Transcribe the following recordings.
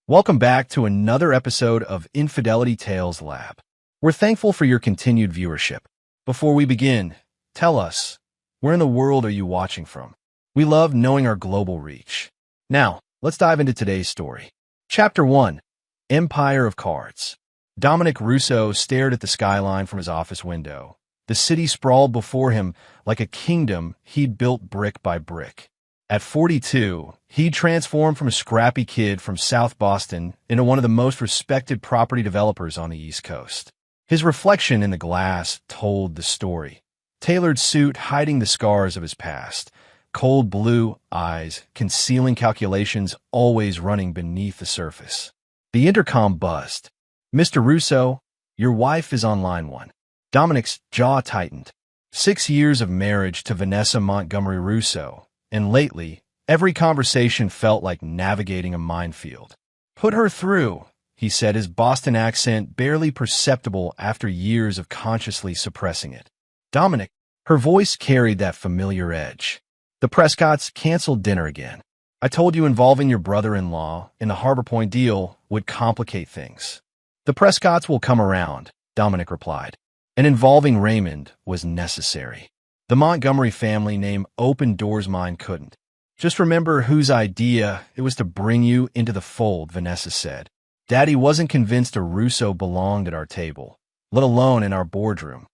Welcome back to another episode of Infidelity Tales Lab. We're thankful for your continued viewership. Before we begin, tell us, where in the world are you watching from? We love knowing our global reach. Now, let's dive into today's story. Chapter 1, Empire of Cards. Dominic Russo stared at the skyline from his office window. The city sprawled before him like a kingdom he'd built brick by brick. At 42, he transformed from a scrappy kid from South Boston into one of the most respected property developers on the East Coast. His reflection in the glass told the story. Tailored suit hiding the scars of his past. Cold blue eyes concealing calculations always running beneath the surface. The intercom buzzed. "Mr. Russo, your wife is on line 1. Dominic's jaw tightened. 6 years of marriage to Vanessa Montgomery Russo. And lately, every conversation felt like navigating a minefield. "Put her through," he said, his Boston accent barely perceptible after years of consciously suppressing it. "Dominic," her voice carried that familiar edge. "The Prescotts canceled dinner again. I told you involving your brother-in-law in the Harbor Point deal would complicate things." "The Prescotts will come around," Dominic replied, and involving Raymond was necessary. The Montgomery family name opened doors mine couldn't. "Just remember whose idea it was to bring you into the fold," Vanessa said. "Daddy wasn't convinced a Russo belonged at our table, let alone in our boardroom."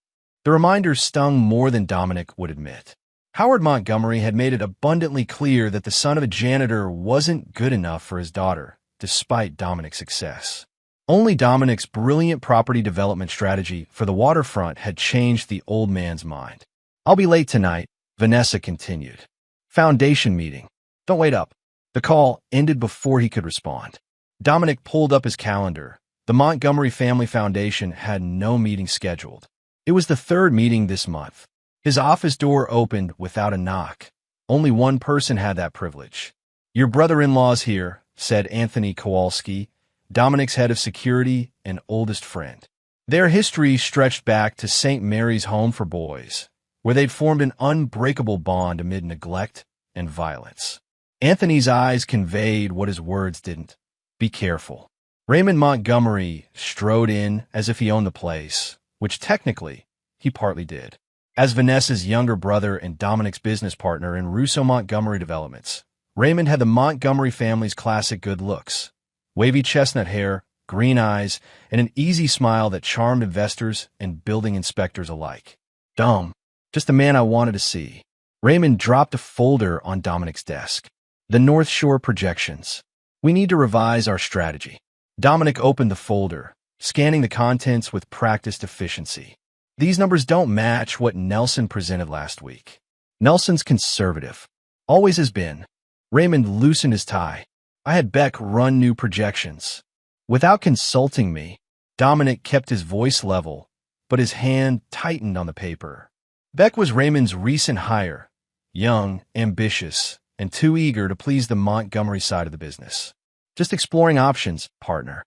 The reminder stung more than Dominic would admit. Howard Montgomery had made it abundantly clear that the son of a janitor wasn't good enough for his daughter, despite Dominic's success. Only Dominic's brilliant property development strategy for the waterfront had changed the old man's mind. "I'll be late tonight," Vanessa continued. "Foundation meeting. Don't wait up." The call ended before he could respond. Dominic pulled up his calendar. The Montgomery Family Foundation had no meeting scheduled. It was the third meeting this month. His office door opened without a knock. Only one person had that privilege. "Your brother-in-law's here," said Anthony Kowalski, Dominic's head of security and oldest friend. Their history stretched back to St. Mary's Home for Boys, where they'd formed an unbreakable bond amid neglect and violence. Anthony's eyes conveyed what his words didn't. "Be careful." Raymond Montgomery strode in as if he owned the place, which technically he partly did. As Vanessa's younger brother and Dominic's business partner in Russo Montgomery Developments, Raymond had the Montgomery family's classic good looks. Wavy chestnut hair, green eyes, and an easy smile that charmed investors and building inspectors alike. Dumb. Just the man I wanted to see. Raymond dropped a folder on Dominic's desk. "The North Shore projections. We need to revise our strategy." Dominic opened the folder, scanning the contents with practiced efficiency. "These numbers don't match what Nelson presented last week." "Nelson's conservative. Always has been." Raymond loosened his tie. "I had Beck run new projections. Without consulting me." Dominic kept his voice level, but his hand tightened on the paper. Beck was Raymond's recent hire, young, ambitious, and too eager to please the Montgomery side of the business. "Just exploring options, partner."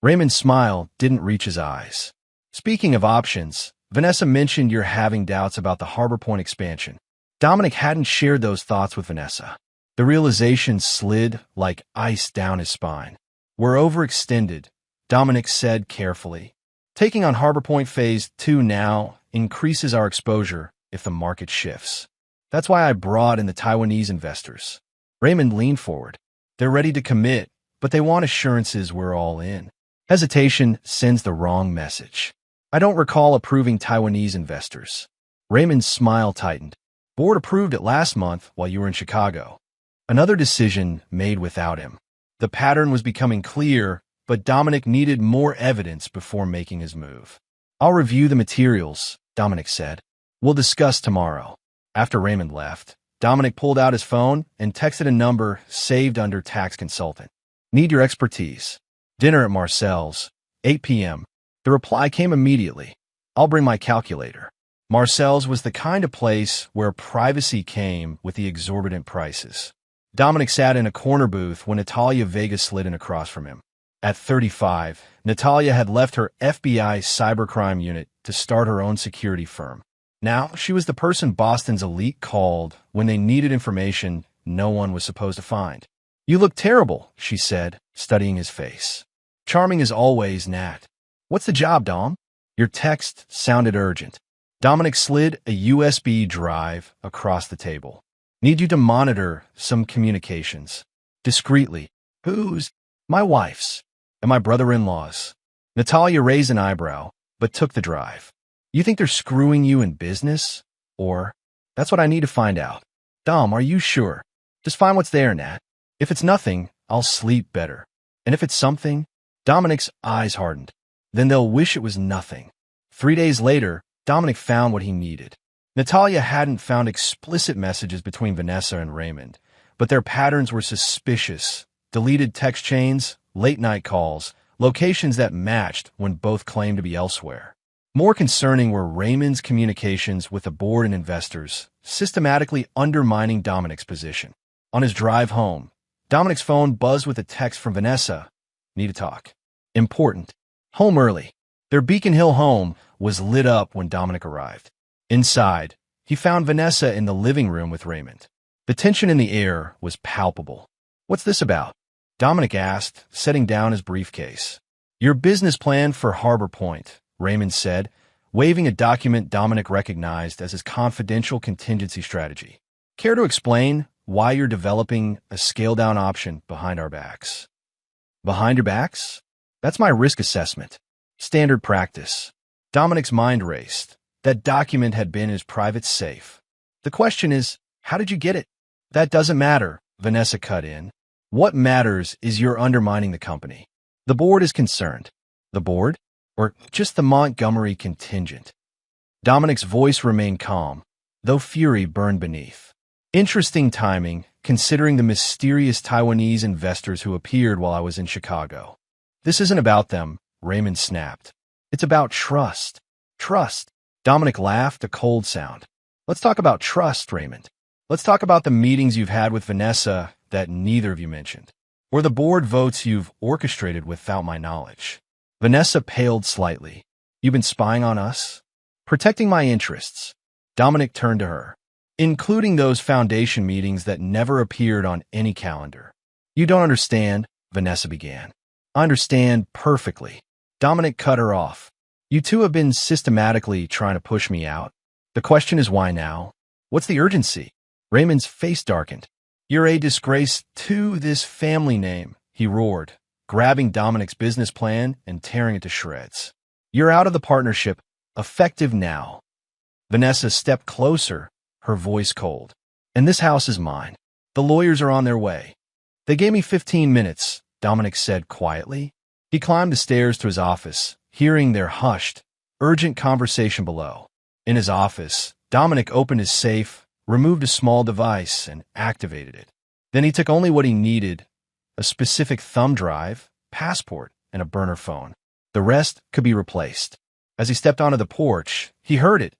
Raymond's smile didn't reach his eyes. "Speaking of options, Vanessa mentioned you're having doubts about the Harbor Point expansion." Dominic hadn't shared those thoughts with Vanessa. The realization slid like ice down his spine. "We're overextended," Dominic said carefully. "Taking on Harbor Point Phase 2 now increases our exposure if the market shifts. That's why I brought in the Taiwanese investors." Raymond leaned forward. "They're ready to commit, but they want assurances we're all in." Hesitation sends the wrong message. "I don't recall approving Taiwanese investors." Raymond's smile tightened. "Board approved it last month while you were in Chicago." Another decision made without him. The pattern was becoming clear, but Dominic needed more evidence before making his move. "I'll review the materials," Dominic said. "We'll discuss tomorrow." After Raymond left, Dominic pulled out his phone and texted a number saved under tax consultant. "Need your expertise. Dinner at Marcel's, 8 p.m. The reply came immediately. "I'll bring my calculator." Marcel's was the kind of place where privacy came with the exorbitant prices. Dominic sat in a corner booth when Natalia Vega slid in across from him. At 35, Natalia had left her FBI cybercrime unit to start her own security firm. Now she was the person Boston's elite called when they needed information no one was supposed to find. You look terrible, she said, studying his face. Charming as always, Nat. What's the job, Dom? Your text sounded urgent. Dominic slid a USB drive across the table. Need you to monitor some communications. Discreetly. Whose? My wife's. And my brother-in-law's. Natalia raised an eyebrow, but took the drive. You think they're screwing you in business? Or, that's what I need to find out. Dom, are you sure? Just find what's there, Nat. If it's nothing, I'll sleep better. And if it's something, Dominic's eyes hardened. Then they'll wish it was nothing. 3 days later, Dominic found what he needed. Natalia hadn't found explicit messages between Vanessa and Raymond, but their patterns were suspicious. Deleted text chains, late-night calls, locations that matched when both claimed to be elsewhere. More concerning were Raymond's communications with the board and investors, systematically undermining Dominic's position. On his drive home, Dominic's phone buzzed with a text from Vanessa. Need to talk. Important. Home early. Their Beacon Hill home was lit up when Dominic arrived. Inside, he found Vanessa in the living room with Raymond. The tension in the air was palpable. What's this about? Dominic asked, setting down his briefcase. Your business plan for Harbor Point, Raymond said, waving a document Dominic recognized as his confidential contingency strategy. Care to explain why you're developing a scale-down option behind our backs? Behind your backs? That's my risk assessment. Standard practice. Dominic's mind raced. That document had been his private safe. The question is, how did you get it? That doesn't matter, Vanessa cut in. What matters is you're undermining the company. The board is concerned. The board? Or just the Montgomery contingent? Dominic's voice remained calm, though fury burned beneath. Interesting timing, considering the mysterious Taiwanese investors who appeared while I was in Chicago. This isn't about them, Raymond snapped. It's about trust. Trust. Dominic laughed, a cold sound. Let's talk about trust, Raymond. Let's talk about the meetings you've had with Vanessa that neither of you mentioned, or the board votes you've orchestrated without my knowledge. Vanessa paled slightly. You've been spying on us? Protecting my interests. Dominic turned to her. Including those foundation meetings that never appeared on any calendar. You don't understand, Vanessa began. I understand perfectly. Dominic cut her off. You two have been systematically trying to push me out. The question is why now? What's the urgency? Raymond's face darkened. You're a disgrace to this family name, he roared, grabbing Dominic's business plan and tearing it to shreds. You're out of the partnership, effective now. Vanessa stepped closer, her voice cold. And this house is mine. The lawyers are on their way. They gave me 15 minutes, Dominic said quietly. He climbed the stairs to his office, hearing their hushed, urgent conversation below. In his office, Dominic opened his safe, removed a small device, and activated it. Then he took only what he needed, a specific thumb drive, passport, and a burner phone. The rest could be replaced. As he stepped onto the porch, he heard it.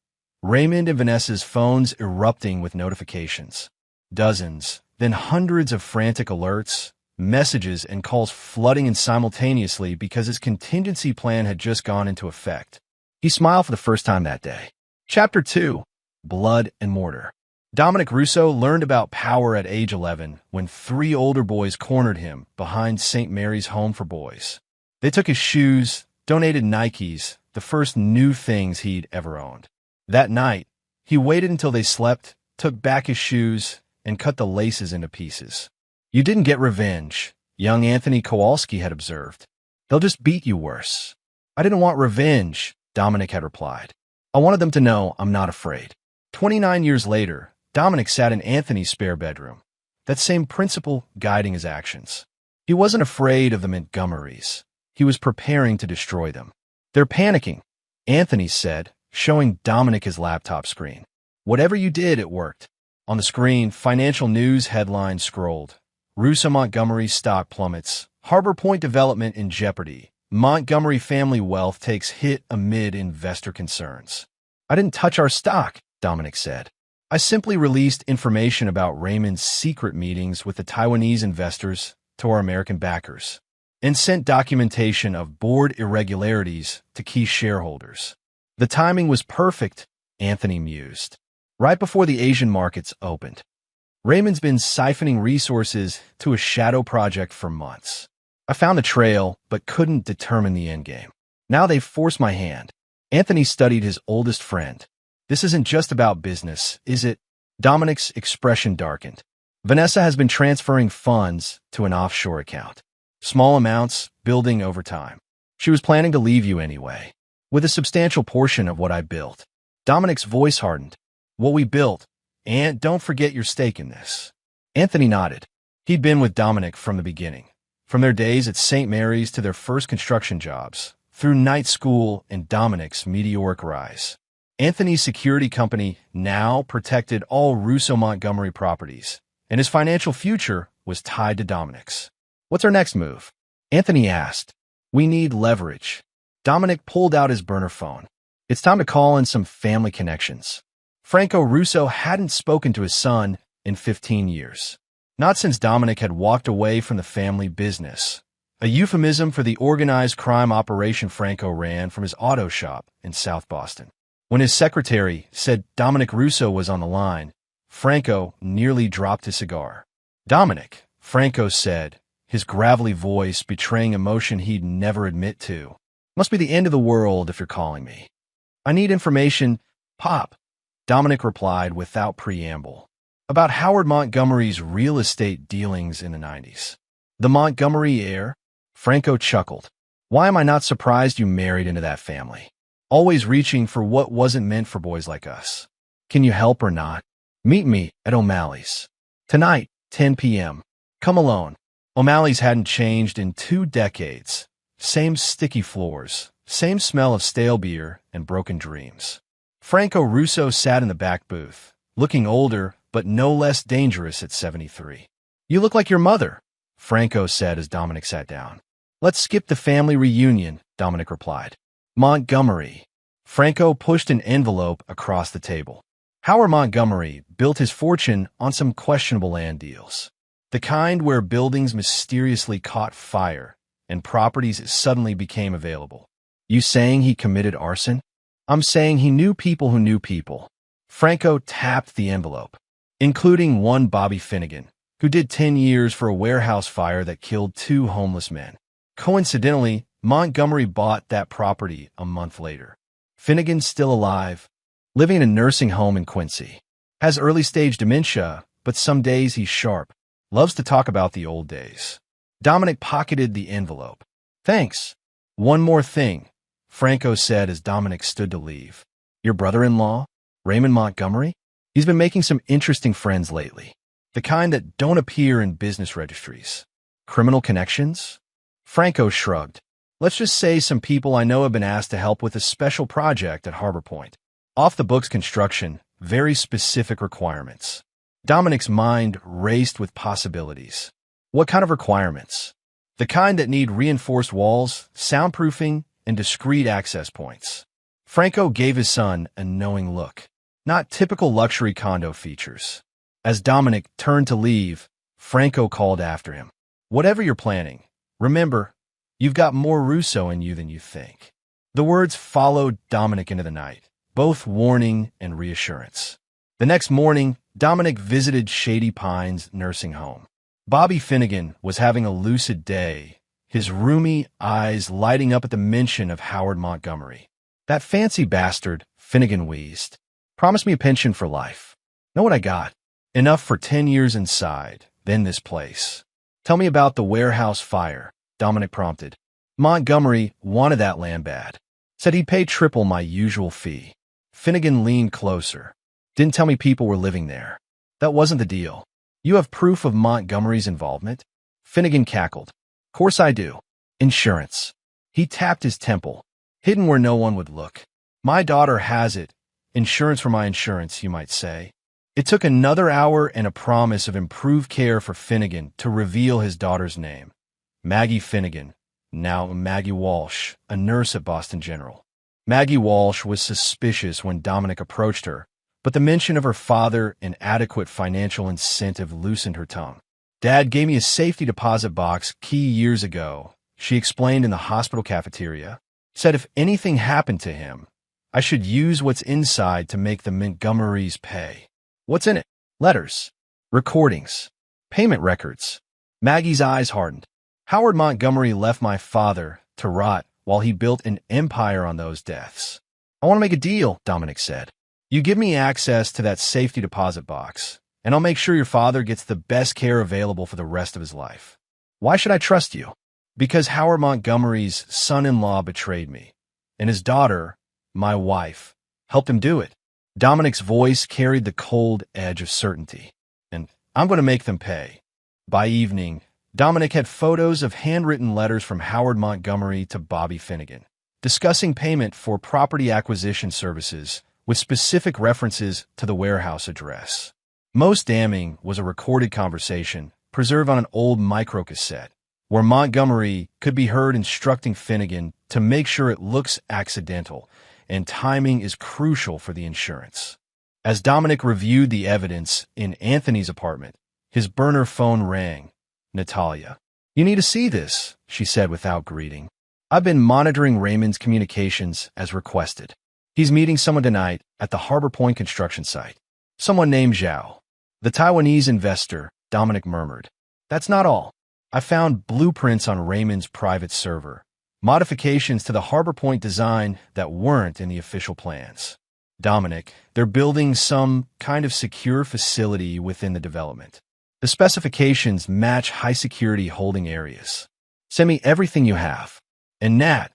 Raymond and Vanessa's phones erupting with notifications. Dozens, then hundreds of frantic alerts, messages and calls flooding in simultaneously because his contingency plan had just gone into effect. He smiled for the first time that day. Chapter 2. Blood and Mortar. Dominic Russo learned about power at age 11 when 3 older boys cornered him behind St. Mary's Home for Boys. They took his shoes, donated Nikes, the first new things he'd ever owned. That night, he waited until they slept, took back his shoes, and cut the laces into pieces. You didn't get revenge, young Anthony Kowalski had observed. They'll just beat you worse. I didn't want revenge, Dominic had replied. I wanted them to know I'm not afraid. 29 years later, Dominic sat in Anthony's spare bedroom, that same principle guiding his actions. He wasn't afraid of the Montgomerys. He was preparing to destroy them. They're panicking, Anthony said, showing Dominic his laptop screen. Whatever you did, it worked. On the screen, financial news headlines scrolled. Russo Montgomery stock plummets. Harbor Point development in jeopardy. Montgomery family wealth takes hit amid investor concerns. I didn't touch our stock, Dominic said. I simply released information about Raymond's secret meetings with the Taiwanese investors to our American backers, and sent documentation of board irregularities to key shareholders. The timing was perfect, Anthony mused. Right before the Asian markets opened. Raymond's been siphoning resources to a shadow project for months. I found the trail, but couldn't determine the endgame. Now they've forced my hand. Anthony studied his oldest friend. This isn't just about business, is it? Dominic's expression darkened. Vanessa has been transferring funds to an offshore account. Small amounts, building over time. She was planning to leave you anyway, with a substantial portion of what I built. Dominic's voice hardened. What we built, and don't forget your stake in this. Anthony nodded. He'd been with Dominic from the beginning, from their days at St. Mary's to their first construction jobs, through night school and Dominic's meteoric rise. Anthony's security company now protected all Russo Montgomery properties, and his financial future was tied to Dominic's. What's our next move? Anthony asked. We need leverage. Dominic pulled out his burner phone. It's time to call in some family connections. Franco Russo hadn't spoken to his son in 15 years. Not since Dominic had walked away from the family business, a euphemism for the organized crime operation Franco ran from his auto shop in South Boston. When his secretary said Dominic Russo was on the line, Franco nearly dropped his cigar. Dominic, Franco said, his gravelly voice betraying emotion he'd never admit to. Must be the end of the world if you're calling me. I need information, Pop, Dominic replied without preamble, about Howard Montgomery's real estate dealings in the 90s. The Montgomery heir? Franco chuckled. Why am I not surprised you married into that family? Always reaching for what wasn't meant for boys like us. Can you help or not? Meet me at O'Malley's. Tonight, 10 p.m. Come alone. O'Malley's hadn't changed in 2 decades. Same sticky floors, same smell of stale beer and broken dreams. Franco Russo sat in the back booth, looking older but no less dangerous at 73. You look like your mother, Franco said as Dominic sat down. Let's skip the family reunion, Dominic replied. Montgomery. Franco pushed an envelope across the table. Howard Montgomery built his fortune on some questionable land deals. The kind where buildings mysteriously caught fire and properties suddenly became available. You saying he committed arson? I'm saying he knew people who knew people. Franco tapped the envelope, including one Bobby Finnegan, who did 10 years for a warehouse fire that killed 2 homeless men. Coincidentally, Montgomery bought that property a month later. Finnegan's still alive, living in a nursing home in Quincy. Has early-stage dementia, but some days he's sharp. Loves to talk about the old days. Dominic pocketed the envelope. Thanks. One more thing, Franco said as Dominic stood to leave. Your brother-in-law, Raymond Montgomery? He's been making some interesting friends lately. The kind that don't appear in business registries. Criminal connections? Franco shrugged. Let's just say some people I know have been asked to help with a special project at Harbor Point. Off-the-books construction, very specific requirements. Dominic's mind raced with possibilities. What kind of requirements? The kind that need reinforced walls, soundproofing, and discrete access points. Franco gave his son a knowing look. Not typical luxury condo features. As Dominic turned to leave, Franco called after him. Whatever you're planning, remember, you've got more Russo in you than you think. The words followed Dominic into the night, both warning and reassurance. The next morning, Dominic visited Shady Pines nursing home. Bobby Finnegan was having a lucid day, his roomy eyes lighting up at the mention of Howard Montgomery. That fancy bastard, Finnegan wheezed. Promised me a pension for life. Know what I got? Enough for 10 years inside, then this place. Tell me about the warehouse fire, Dominic prompted. Montgomery wanted that land bad. Said he'd pay triple my usual fee. Finnegan leaned closer. Didn't tell me people were living there. That wasn't the deal. You have proof of Montgomery's involvement? Finnegan cackled. Course I do. Insurance. He tapped his temple, hidden where no one would look. My daughter has it. Insurance for my insurance, you might say. It took another hour and a promise of improved care for Finnegan to reveal his daughter's name. Maggie Finnegan, now Maggie Walsh, a nurse at Boston General. Maggie Walsh was suspicious when Dominic approached her, but the mention of her father and adequate financial incentive loosened her tongue. Dad gave me a safety deposit box key years ago, she explained in the hospital cafeteria. Said if anything happened to him, I should use what's inside to make the Montgomerys pay. What's in it? Letters. recordings, payment records. Maggie's eyes hardened. Howard Montgomery left my father to rot while he built an empire on those deaths. I want to make a deal, Dominic said. You give me access to that safety deposit box, and I'll make sure your father gets the best care available for the rest of his life. Why should I trust you? Because Howard Montgomery's son-in-law betrayed me, and his daughter, my wife, helped him do it. Dominic's voice carried the cold edge of certainty. And I'm going to make them pay. By evening, Dominic had photos of handwritten letters from Howard Montgomery to Bobby Finnegan, discussing payment for property acquisition services with specific references to the warehouse address. Most damning was a recorded conversation preserved on an old microcassette, where Montgomery could be heard instructing Finnegan to make sure it looks accidental and timing is crucial for the insurance. As Dominic reviewed the evidence in Anthony's apartment, his burner phone rang. Natalia. You need to see this, she said without greeting. I've been monitoring Raymond's communications as requested. He's meeting someone tonight at the Harbor Point construction site. Someone named Zhao. The Taiwanese investor, Dominic murmured. That's not all. I found blueprints on Raymond's private server. Modifications to the Harbor Point design that weren't in the official plans. Dominic, they're building some kind of secure facility within the development. The specifications match high-security holding areas. Send me everything you have. And Nat,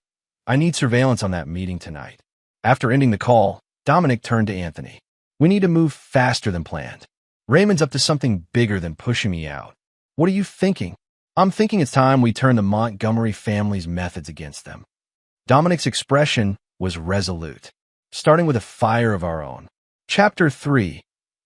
I need surveillance on that meeting tonight. After ending the call, Dominic turned to Anthony. We need to move faster than planned. Raymond's up to something bigger than pushing me out. What are you thinking? I'm thinking it's time we turn the Montgomery family's methods against them. Dominic's expression was resolute, starting with a fire of our own. Chapter 3.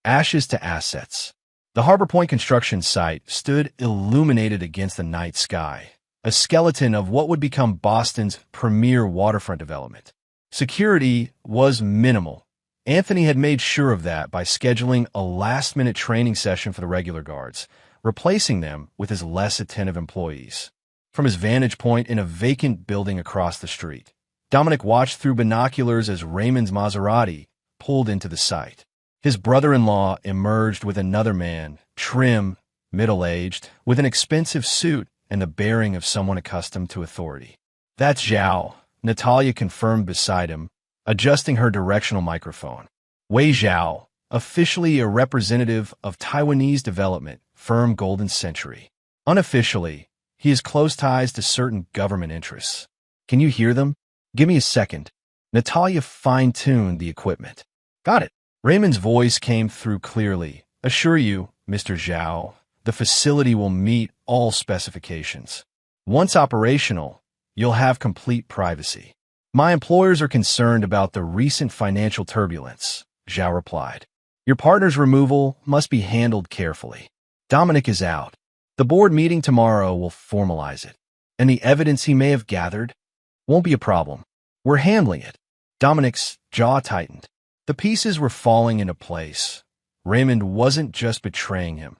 Ashes to Assets. The Harbor Point construction site stood illuminated against the night sky, a skeleton of what would become Boston's premier waterfront development. Security was minimal. Anthony had made sure of that by scheduling a last-minute training session for the regular guards, replacing them with his less attentive employees. From his vantage point in a vacant building across the street, Dominic watched through binoculars as Raymond's Maserati pulled into the site. His brother-in-law emerged with another man, trim, middle-aged, with an expensive suit and the bearing of someone accustomed to authority. That's Zhao, Natalia confirmed beside him, adjusting her directional microphone. Wei Zhao, officially a representative of Taiwanese development firm Golden Century. Unofficially, he has close ties to certain government interests. Can you hear them? Give me a second. Natalia fine-tuned the equipment. Got it. Raymond's voice came through clearly. Assure you, Mr. Zhao, the facility will meet all specifications. Once operational, you'll have complete privacy. My employers are concerned about the recent financial turbulence, Zhao replied. Your partner's removal must be handled carefully. Dominic is out. The board meeting tomorrow will formalize it, and the evidence he may have gathered won't be a problem. We're handling it. Dominic's jaw tightened. The pieces were falling into place. Raymond wasn't just betraying him.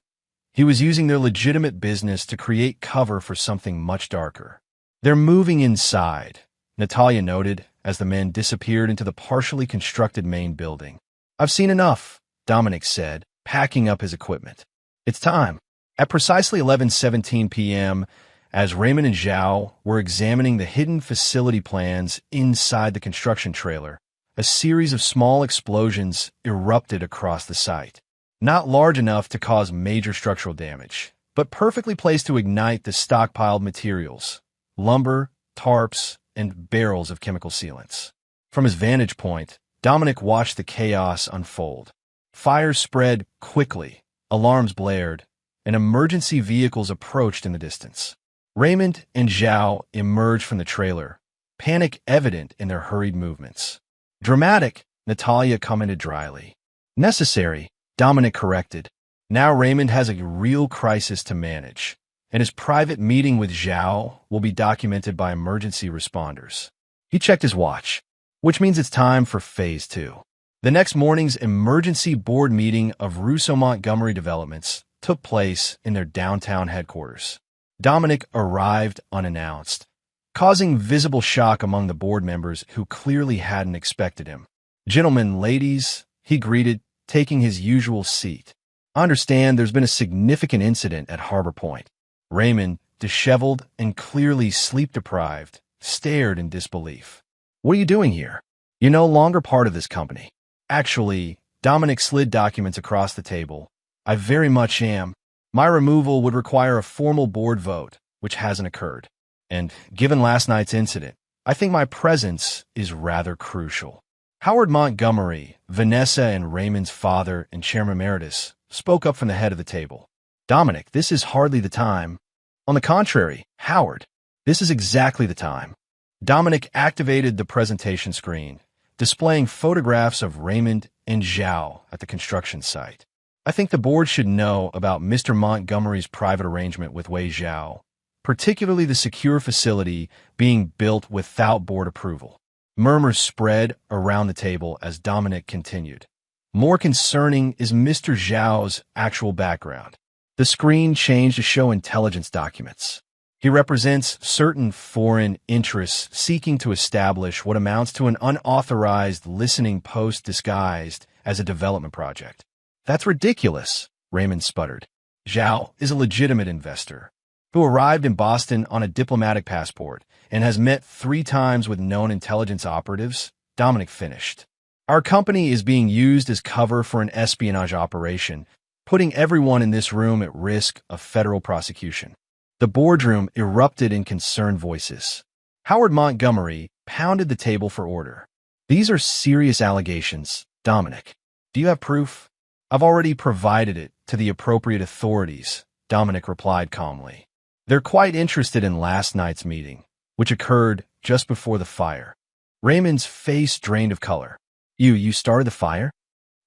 He was using their legitimate business to create cover for something much darker. They're moving inside, Natalia noted as the men disappeared into the partially constructed main building. I've seen enough, Dominic said, packing up his equipment. It's time. At precisely 11:17 p.m., as Raymond and Zhao were examining the hidden facility plans inside the construction trailer, a series of small explosions erupted across the site. Not large enough to cause major structural damage, but perfectly placed to ignite the stockpiled materials, lumber, tarps, and barrels of chemical sealants. From his vantage point, Dominic watched the chaos unfold. Fire spread quickly, alarms blared, and emergency vehicles approached in the distance. Raymond and Zhao emerged from the trailer, panic evident in their hurried movements. Dramatic, Natalia commented dryly. Necessary, Dominic corrected. Now Raymond has a real crisis to manage, and his private meeting with Zhao will be documented by emergency responders. He checked his watch, which means it's time for Phase 2. The next morning's emergency board meeting of Russo Montgomery Developments took place in their downtown headquarters. Dominic arrived unannounced, causing visible shock among the board members who clearly hadn't expected him. Gentlemen, ladies, he greeted, taking his usual seat. I understand there's been a significant incident at Harbor Point. Raymond, disheveled and clearly sleep-deprived, stared in disbelief. What are you doing here? You're no longer part of this company. Actually, Dominic slid documents across the table. I very much am. My removal would require a formal board vote, which hasn't occurred. And given last night's incident, I think my presence is rather crucial. Howard Montgomery, Vanessa and Raymond's father and chairman emeritus, spoke up from the head of the table. Dominic, this is hardly the time. On the contrary, Howard, this is exactly the time. Dominic activated the presentation screen, displaying photographs of Raymond and Zhao at the construction site. I think the board should know about Mr. Montgomery's private arrangement with Wei Zhao, particularly the secure facility being built without board approval. Murmurs spread around the table as Dominic continued. More concerning is Mr. Zhao's actual background. The screen changed to show intelligence documents. He represents certain foreign interests seeking to establish what amounts to an unauthorized listening post disguised as a development project. That's ridiculous, Raymond sputtered. Zhao is a legitimate investor who arrived in Boston on a diplomatic passport and has met 3 times with known intelligence operatives, Dominic finished. Our company is being used as cover for an espionage operation, putting everyone in this room at risk of federal prosecution. The boardroom erupted in concerned voices. Howard Montgomery pounded the table for order. These are serious allegations, Dominic. Do you have proof? I've already provided it to the appropriate authorities, Dominic replied calmly. They're quite interested in last night's meeting, which occurred just before the fire. Raymond's face drained of color. You started the fire?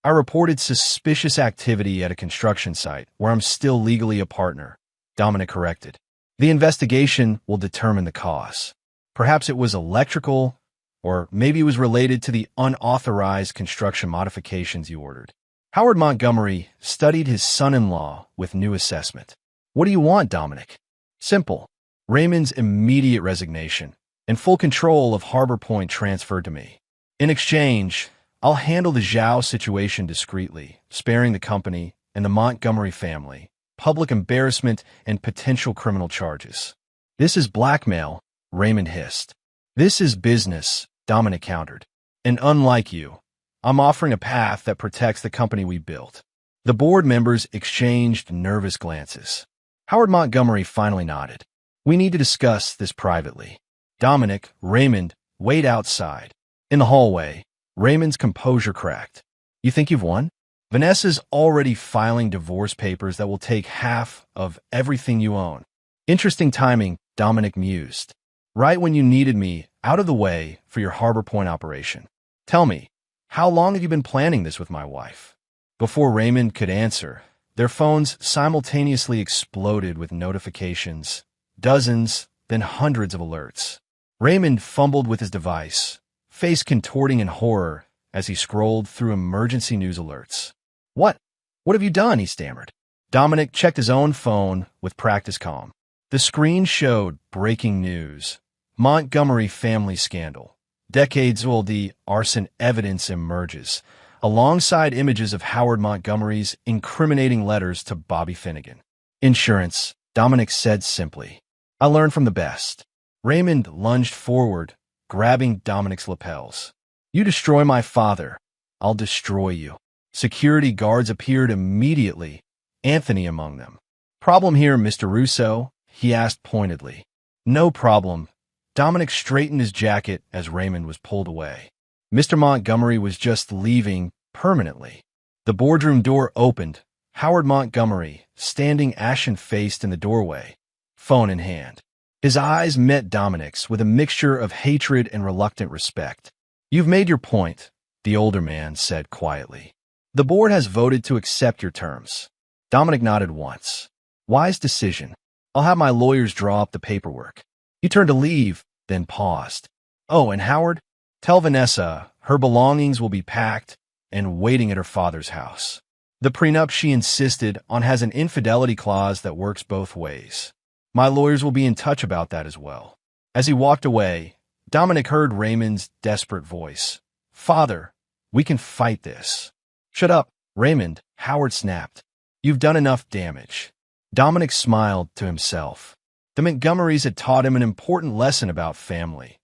I reported suspicious activity at a construction site where I'm still legally a partner, Dominic corrected. The investigation will determine the cause. Perhaps it was electrical, or maybe it was related to the unauthorized construction modifications you ordered. Howard Montgomery studied his son-in-law with new assessment. What do you want, Dominic? Simple. Raymond's immediate resignation and full control of Harbor Point transferred to me. In exchange, I'll handle the Zhao situation discreetly, sparing the company and the Montgomery family public embarrassment and potential criminal charges. This is blackmail, Raymond hissed. This is business, Dominic countered. And unlike you, I'm offering a path that protects the company we built. The board members exchanged nervous glances. Howard Montgomery finally nodded. We need to discuss this privately. Dominic, Raymond, wait outside. In the hallway, Raymond's composure cracked. You think you've won? Vanessa's already filing divorce papers that will take half of everything you own. Interesting timing, Dominic mused. Right when you needed me out of the way for your Harbor Point operation. Tell me, how long have you been planning this with my wife? Before Raymond could answer, their phones simultaneously exploded with notifications, dozens, then hundreds of alerts. Raymond fumbled with his device, face contorting in horror as he scrolled through emergency news alerts. What have you done? He stammered. Dominic checked his own phone with practice calm. The screen showed breaking news. Montgomery family scandal. Decades-old the arson evidence emerges, alongside images of Howard Montgomery's incriminating letters to Bobby Finnegan. Insurance, Dominic said simply. I learned from the best. Raymond lunged forward, grabbing Dominic's lapels. You destroy my father, I'll destroy you. Security guards appeared immediately, Anthony among them. Problem here, Mr. Russo? He asked pointedly. No problem. Dominic straightened his jacket as Raymond was pulled away. Mr. Montgomery was just leaving permanently. The boardroom door opened. Howard Montgomery, standing ashen-faced in the doorway, phone in hand. His eyes met Dominic's with a mixture of hatred and reluctant respect. You've made your point, the older man said quietly. The board has voted to accept your terms. Dominic nodded once. Wise decision. I'll have my lawyers draw up the paperwork. He turned to leave, then paused. Oh, and Howard? Tell Vanessa her belongings will be packed and waiting at her father's house. The prenup she insisted on has an infidelity clause that works both ways. My lawyers will be in touch about that as well. As he walked away, Dominic heard Raymond's desperate voice. Father, we can fight this. Shut up, Raymond, Howard snapped. You've done enough damage. Dominic smiled to himself. The Montgomerys had taught him an important lesson about family.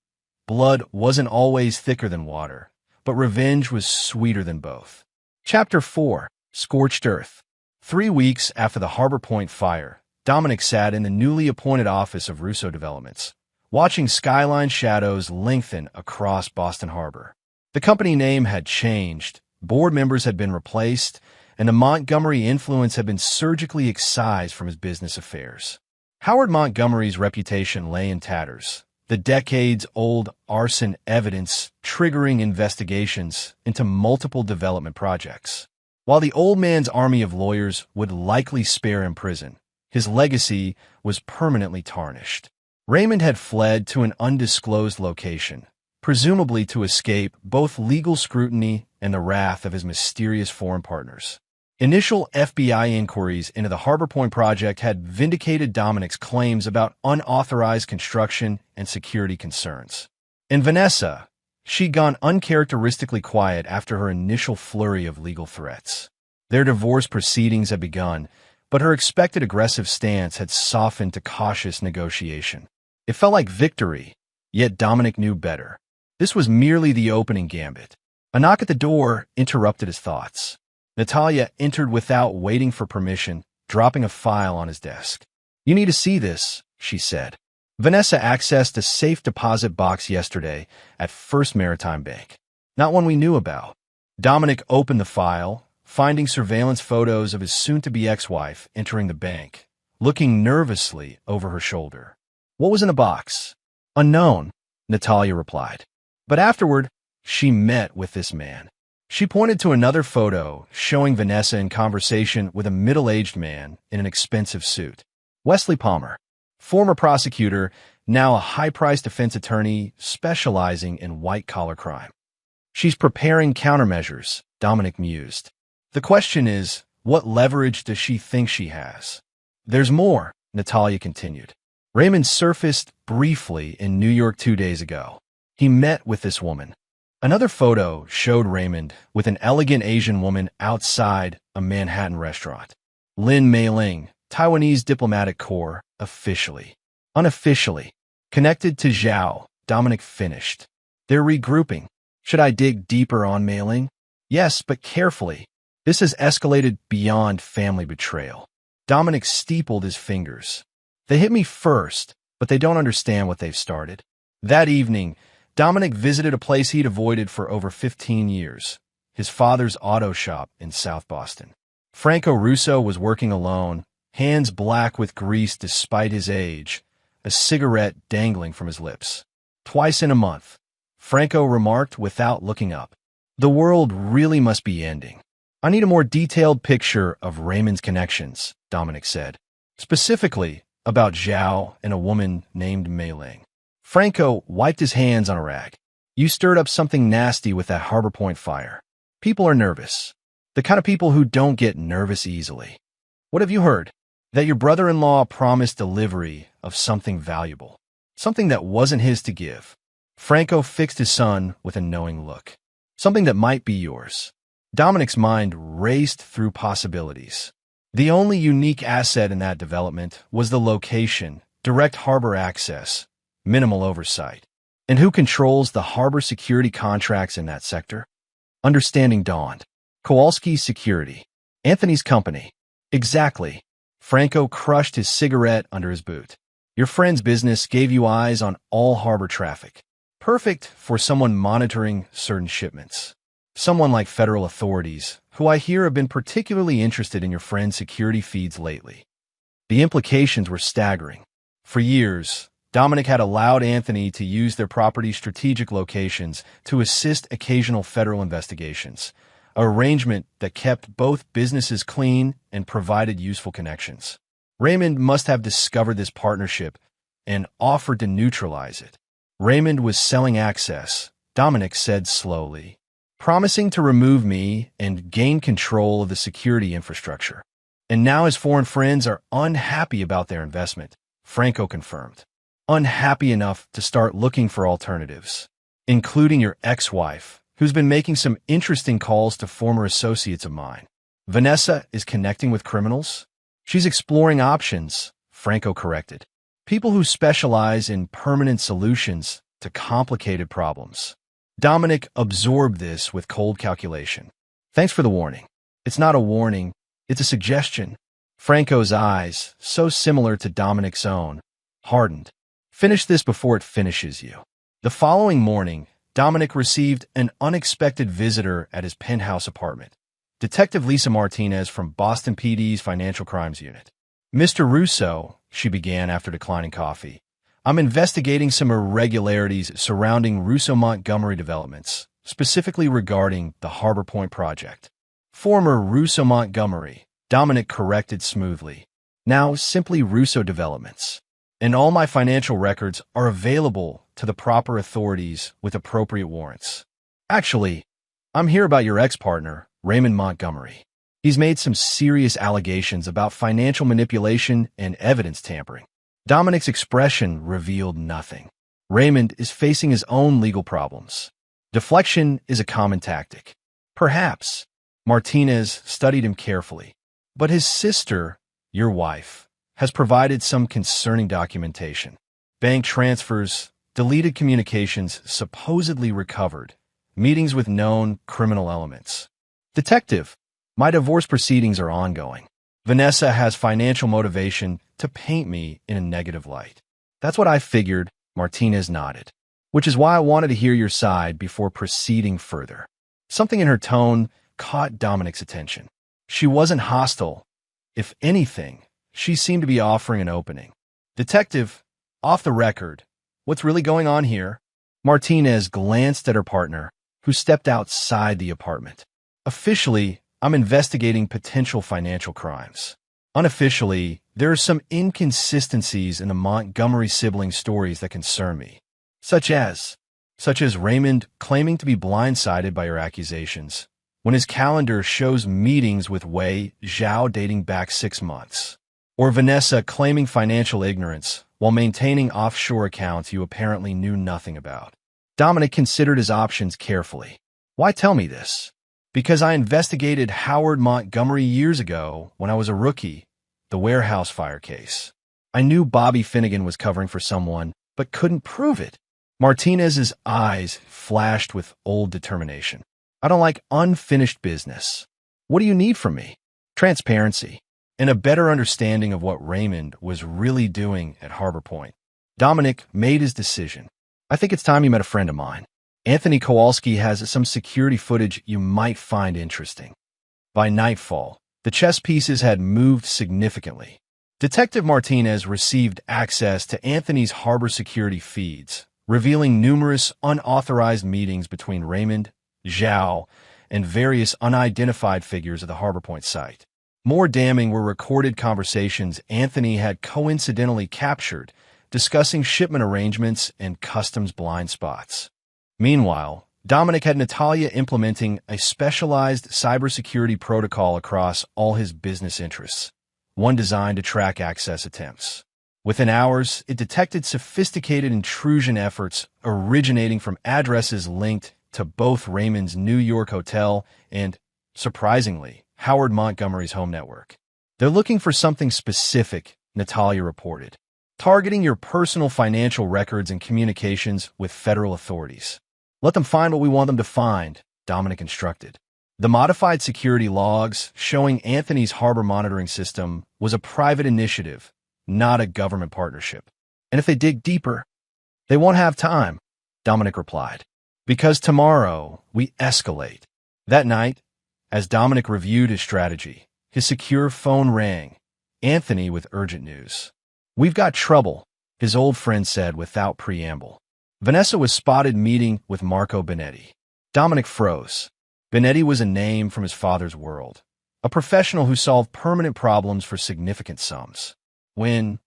Blood wasn't always thicker than water, but revenge was sweeter than both. Chapter 4. Scorched Earth. 3 weeks after the Harbor Point fire, Dominic sat in the newly appointed office of Russo Developments, watching skyline shadows lengthen across Boston Harbor. The company name had changed, board members had been replaced, and the Montgomery influence had been surgically excised from his business affairs. Howard Montgomery's reputation lay in tatters, the decades-old arson evidence triggering investigations into multiple development projects. While the old man's army of lawyers would likely spare him prison, his legacy was permanently tarnished. Raymond had fled to an undisclosed location, presumably to escape both legal scrutiny and the wrath of his mysterious foreign partners. Initial FBI inquiries into the Harbor Point project had vindicated Dominic's claims about unauthorized construction and security concerns. And Vanessa, she'd gone uncharacteristically quiet after her initial flurry of legal threats. Their divorce proceedings had begun, but her expected aggressive stance had softened to cautious negotiation. It felt like victory, yet Dominic knew better. This was merely the opening gambit. A knock at the door interrupted his thoughts. Natalia entered without waiting for permission, dropping a file on his desk. "You need to see this," she said. "Vanessa accessed a safe deposit box yesterday at First Maritime Bank. Not one we knew about." Dominic opened the file, finding surveillance photos of his soon-to-be ex-wife entering the bank, looking nervously over her shoulder. "What was in the box?" "Unknown," Natalia replied. But afterward, she met with this man. She pointed to another photo showing Vanessa in conversation with a middle-aged man in an expensive suit. Wesley Palmer, former prosecutor, now a high-priced defense attorney specializing in white-collar crime. "She's preparing countermeasures," Dominic mused. "The question is, what leverage does she think she has?" "There's more," Natalia continued. "Raymond surfaced briefly in New York 2 days ago. He met with this woman." Another photo showed Raymond with an elegant Asian woman outside a Manhattan restaurant. Lin Mei-ling, Taiwanese diplomatic corps, officially. Unofficially. Connected to Zhao, Dominic finished. "They're regrouping. Should I dig deeper on Mei-ling?" "Yes, but carefully. This has escalated beyond family betrayal." Dominic steepled his fingers. "They hit me first, but they don't understand what they've started." That evening, Dominic visited a place he'd avoided for over 15 years, his father's auto shop in South Boston. Franco Russo was working alone, hands black with grease despite his age, a cigarette dangling from his lips. "Twice in a month," Franco remarked without looking up. "The world really must be ending." "I need a more detailed picture of Raymond's connections," Dominic said. "Specifically about Zhao and a woman named Mei-ling." Franco wiped his hands on a rag. "You stirred up something nasty with that Harbor Point fire. People are nervous. The kind of people who don't get nervous easily." "What have you heard?" "That your brother-in-law promised delivery of something valuable. Something that wasn't his to give." Franco fixed his son with a knowing look. "Something that might be yours." Dominic's mind raced through possibilities. The only unique asset in that development was the location, direct harbor access, minimal oversight. And who controls the harbor security contracts in that sector? Understanding dawned. Kowalski's Security. Anthony's company. Exactly. Franco crushed his cigarette under his boot. "Your friend's business gave you eyes on all harbor traffic. Perfect for someone monitoring certain shipments. Someone like federal authorities, who I hear have been particularly interested in your friend's security feeds lately." The implications were staggering. For years, Dominic had allowed Anthony to use their property's strategic locations to assist occasional federal investigations, an arrangement that kept both businesses clean and provided useful connections. Raymond must have discovered this partnership and offered to neutralize it. "Raymond was selling access," Dominic said slowly, "promising to remove me and gain control of the security infrastructure. And now his foreign friends are unhappy about their investment," Franco confirmed. "Unhappy enough to start looking for alternatives, including your ex-wife, who's been making some interesting calls to former associates of mine." Vanessa is connecting with criminals? She's exploring options, Franco corrected. People who specialize in permanent solutions to complicated problems. Dominic absorbed this with cold calculation. Thanks for the warning. It's not a warning, it's a suggestion. Franco's eyes, so similar to Dominic's own, hardened. Finish this before it finishes you. The following morning, Dominic received an unexpected visitor at his penthouse apartment. Detective Lisa Martinez from Boston PD's Financial Crimes Unit. Mr. Russo, she began after declining coffee, I'm investigating some irregularities surrounding Russo Montgomery developments, specifically regarding the Harbor Point project. Former Russo Montgomery, Dominic corrected smoothly. Now simply Russo Developments. And all my financial records are available to the proper authorities with appropriate warrants. Actually, I'm here about your ex-partner, Raymond Montgomery. He's made some serious allegations about financial manipulation and evidence tampering. Dominic's expression revealed nothing. Raymond is facing his own legal problems. Deflection is a common tactic. Perhaps. Martinez studied him carefully. But his sister, your wife, has provided some concerning documentation. Bank transfers, deleted communications supposedly recovered, meetings with known criminal elements. Detective, my divorce proceedings are ongoing. Vanessa has financial motivation to paint me in a negative light. That's what I figured, Martinez nodded. Which is why I wanted to hear your side before proceeding further. Something in her tone caught Dominic's attention. She wasn't hostile. If anything, she seemed to be offering an opening. Detective, off the record, what's really going on here? Martinez glanced at her partner, who stepped outside the apartment. Officially, I'm investigating potential financial crimes. Unofficially, there are some inconsistencies in the Montgomery sibling stories that concern me. Such as Raymond claiming to be blindsided by your accusations, when his calendar shows meetings with Wei Zhao dating back 6 months. Or Vanessa claiming financial ignorance while maintaining offshore accounts you apparently knew nothing about. Dominic considered his options carefully. Why tell me this? Because I investigated Howard Montgomery years ago when I was a rookie, the warehouse fire case. I knew Bobby Finnegan was covering for someone, but couldn't prove it. Martinez's eyes flashed with old determination. I don't like unfinished business. What do you need from me? Transparency, and a better understanding of what Raymond was really doing at Harbor Point. Dominic made his decision. I think it's time you met a friend of mine. Anthony Kowalski has some security footage you might find interesting. By nightfall, the chess pieces had moved significantly. Detective Martinez received access to Anthony's harbor security feeds, revealing numerous unauthorized meetings between Raymond, Zhao, and various unidentified figures at the Harbor Point site. More damning were recorded conversations Anthony had coincidentally captured, discussing shipment arrangements and customs blind spots. Meanwhile, Dominic had Natalia implementing a specialized cybersecurity protocol across all his business interests, one designed to track access attempts. Within hours, it detected sophisticated intrusion efforts originating from addresses linked to both Raymond's New York hotel and, surprisingly, Howard Montgomery's home network. They're looking for something specific, Natalia reported, targeting your personal financial records and communications with federal authorities. Let them find what we want them to find, Dominic instructed. The modified security logs showing Anthony's harbor monitoring system was a private initiative, not a government partnership. And if they dig deeper, they won't have time, Dominic replied. Because tomorrow, we escalate. That night, as Dominic reviewed his strategy, his secure phone rang, Anthony with urgent news. We've got trouble, his old friend said without preamble. Vanessa was spotted meeting with Marco Benetti. Dominic froze. Benetti was a name from his father's world, a professional who solved permanent problems for significant sums. When,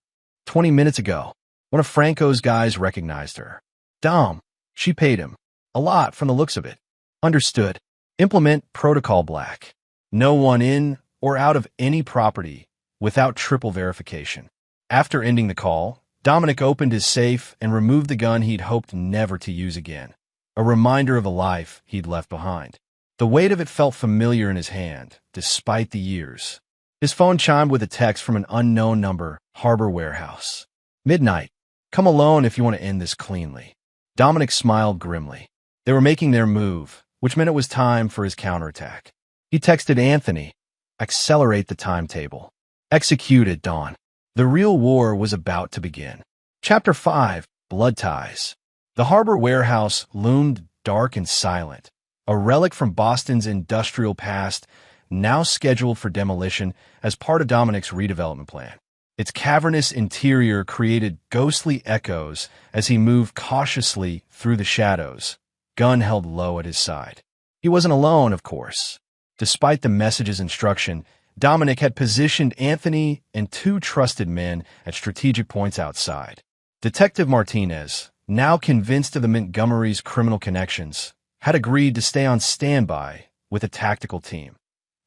20 minutes ago, one of Franco's guys recognized her. Dom, she paid him. A lot from the looks of it. Understood. Implement Protocol Black. No one in or out of any property without triple verification. After ending the call, Dominic opened his safe and removed the gun he'd hoped never to use again, a reminder of the life he'd left behind. The weight of it felt familiar in his hand, despite the years. His phone chimed with a text from an unknown number, Harbor Warehouse. Midnight. Come alone if you want to end this cleanly. Dominic smiled grimly. They were making their move, which meant it was time for his counterattack. He texted Anthony, accelerate the timetable. Executed, Dawn. The real war was about to begin. Chapter 5, Blood Ties. The Harbor Warehouse loomed dark and silent, a relic from Boston's industrial past, now scheduled for demolition as part of Dominic's redevelopment plan. Its cavernous interior created ghostly echoes as he moved cautiously through the shadows, gun held low at his side. He wasn't alone, of course. Despite the message's instruction, Dominic had positioned Anthony and two trusted men at strategic points outside. Detective Martinez, now convinced of the Montgomery's criminal connections, had agreed to stay on standby with a tactical team,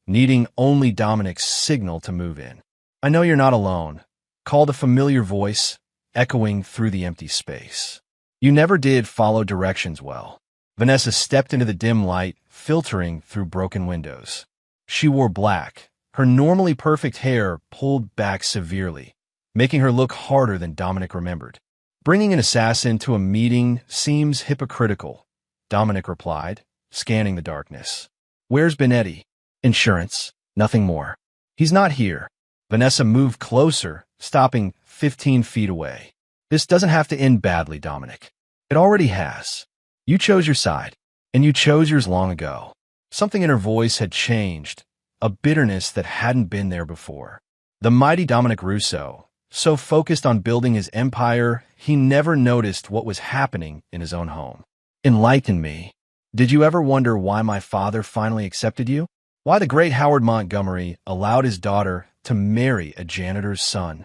needing only Dominic's signal to move in. I know you're not alone, called a familiar voice, echoing through the empty space. You never did follow directions well. Vanessa stepped into the dim light, filtering through broken windows. She wore black, her normally perfect hair pulled back severely, making her look harder than Dominic remembered. Bringing an assassin to a meeting seems hypocritical, Dominic replied, scanning the darkness. Where's Benetti? Insurance, nothing more. He's not here. Vanessa moved closer, stopping 15 feet away. This doesn't have to end badly, Dominic. It already has. You chose your side, and you chose yours long ago. Something in her voice had changed, a bitterness that hadn't been there before. The mighty Dominic Russo, so focused on building his empire, he never noticed what was happening in his own home. Enlighten me. Did you ever wonder why my father finally accepted you? Why the great Howard Montgomery allowed his daughter to marry a janitor's son?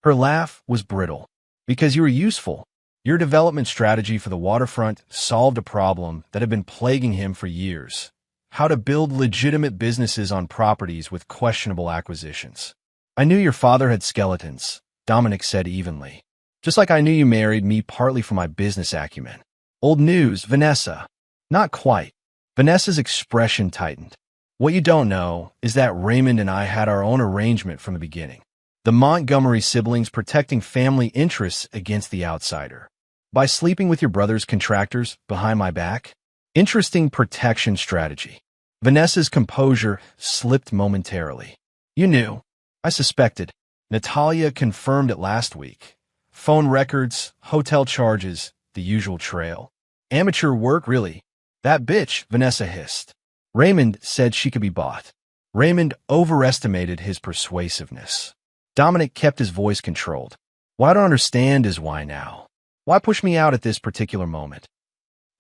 Her laugh was brittle. Because you were useful. Your development strategy for the waterfront solved a problem that had been plaguing him for years. How to build legitimate businesses on properties with questionable acquisitions. I knew your father had skeletons, Dominic said evenly. Just like I knew you married me partly for my business acumen. Old news, Vanessa. Not quite. Vanessa's expression tightened. What you don't know is that Raymond and I had our own arrangement from the beginning. The Montgomery siblings protecting family interests against the outsider. By sleeping with your brother's contractors behind my back? Interesting protection strategy. Vanessa's composure slipped momentarily. You knew. I suspected. Natalia confirmed it last week. Phone records, hotel charges, the usual trail. Amateur work, really. That bitch, Vanessa hissed. Raymond said she could be bought. Raymond overestimated his persuasiveness. Dominic kept his voice controlled. What I don't understand is why now. Why push me out at this particular moment?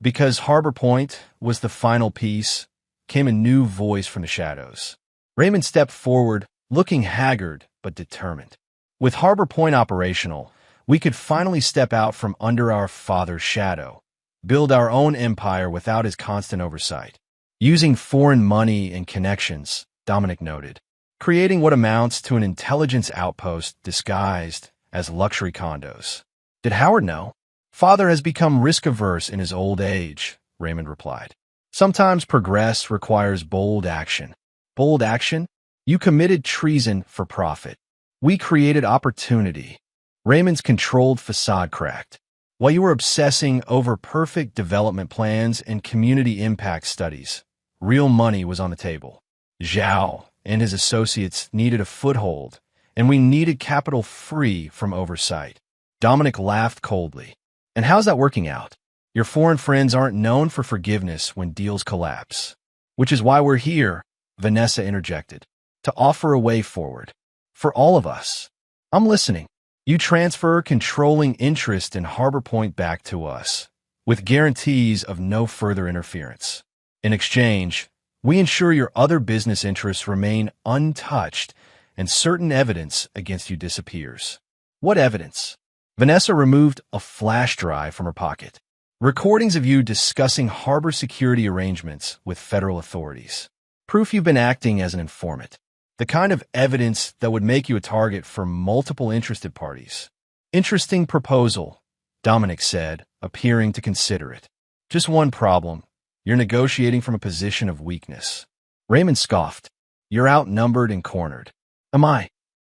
Because Harbor Point was the final piece, came a new voice from the shadows. Raymond stepped forward, looking haggard but determined. With Harbor Point operational, we could finally step out from under our father's shadow, build our own empire without his constant oversight. Using foreign money and connections, Dominic noted, creating what amounts to an intelligence outpost disguised as luxury condos. Did Howard know? Father has become risk-averse in his old age, Raymond replied. Sometimes progress requires bold action. Bold action? You committed treason for profit. We created opportunity. Raymond's controlled facade cracked. While you were obsessing over perfect development plans and community impact studies, real money was on the table. Zhao and his associates needed a foothold, and we needed capital free from oversight. Dominic laughed coldly. And how's that working out? Your foreign friends aren't known for forgiveness when deals collapse. Which is why we're here, Vanessa interjected, to offer a way forward. For all of us. I'm listening. You transfer controlling interest in Harbor Point back to us, with guarantees of no further interference. In exchange, we ensure your other business interests remain untouched and certain evidence against you disappears. What evidence? Vanessa removed a flash drive from her pocket. Recordings of you discussing harbor security arrangements with federal authorities. Proof you've been acting as an informant. The kind of evidence that would make you a target for multiple interested parties. Interesting proposal, Dominic said, appearing to consider it. Just one problem. You're negotiating from a position of weakness. Raymond scoffed. You're outnumbered and cornered. Am I?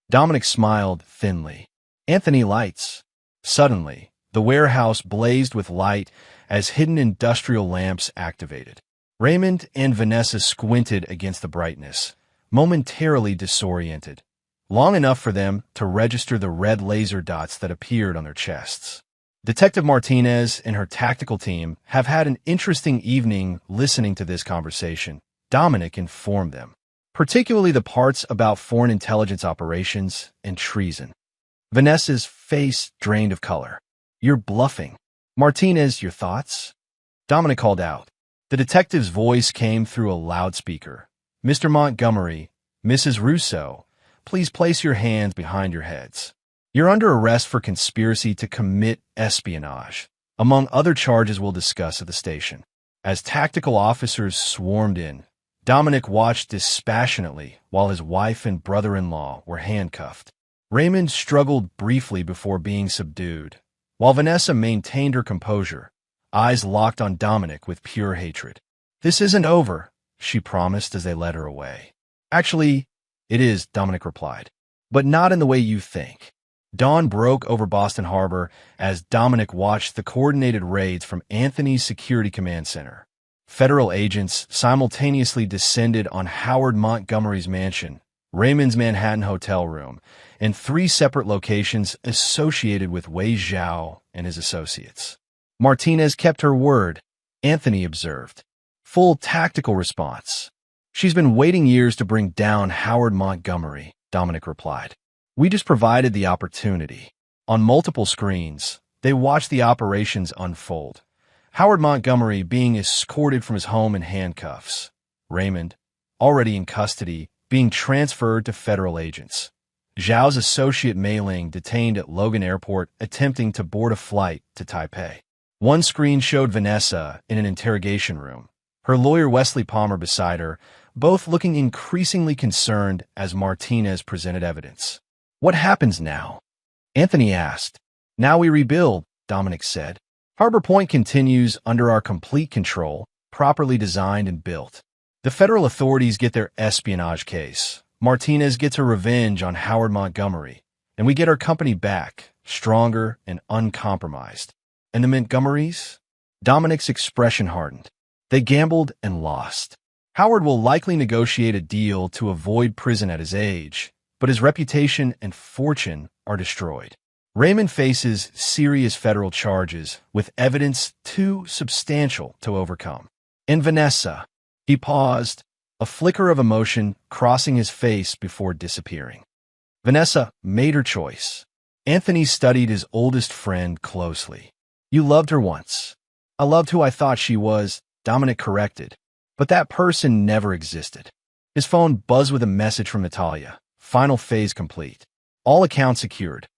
Dominic smiled thinly. Anthony lights. Suddenly, the warehouse blazed with light as hidden industrial lamps activated. Raymond and Vanessa squinted against the brightness, momentarily disoriented, long enough for them to register the red laser dots that appeared on their chests. Detective Martinez and her tactical team have had an interesting evening listening to this conversation, Dominic informed them, particularly the parts about foreign intelligence operations and treason. Vanessa's face drained of color. You're bluffing. Martinez, your thoughts? Dominic called out. The detective's voice came through a loudspeaker. Mr. Montgomery, Mrs. Russo, please place your hands behind your heads. You're under arrest for conspiracy to commit espionage, among other charges we'll discuss at the station. As tactical officers swarmed in, Dominic watched dispassionately while his wife and brother-in-law were handcuffed. Raymond struggled briefly before being subdued, while Vanessa maintained her composure, eyes locked on Dominic with pure hatred. This isn't over, she promised as they led her away. Actually, it is, Dominic replied, but not in the way you think. Dawn broke over Boston Harbor as Dominic watched the coordinated raids from Anthony's Security Command Center. Federal agents simultaneously descended on Howard Montgomery's mansion, Raymond's Manhattan hotel room, and 3 separate locations associated with Wei Zhao and his associates. Martinez kept her word, Anthony observed. Full tactical response. She's been waiting years to bring down Howard Montgomery, Dominic replied. We just provided the opportunity. On multiple screens, they watched the operations unfold. Howard Montgomery being escorted from his home in handcuffs. Raymond, already in custody, being transferred to federal agents. Zhao's associate Mei Ling detained at Logan Airport attempting to board a flight to Taipei. One screen showed Vanessa in an interrogation room, her lawyer Wesley Palmer beside her, both looking increasingly concerned as Martinez presented evidence. What happens now? Anthony asked. Now we rebuild, Dominic said. Harbor Point continues under our complete control, properly designed and built. The federal authorities get their espionage case. Martinez gets her revenge on Howard Montgomery, and we get our company back, stronger and uncompromised. And the Montgomerys? Dominic's expression hardened. They gambled and lost. Howard will likely negotiate a deal to avoid prison at his age, but his reputation and fortune are destroyed. Raymond faces serious federal charges with evidence too substantial to overcome. And Vanessa, he paused, a flicker of emotion crossing his face before disappearing. Vanessa made her choice. Anthony studied his oldest friend closely. You loved her once. I loved who I thought she was, Dominic corrected. But that person never existed. His phone buzzed with a message from Natalia. Final phase complete. All accounts secured.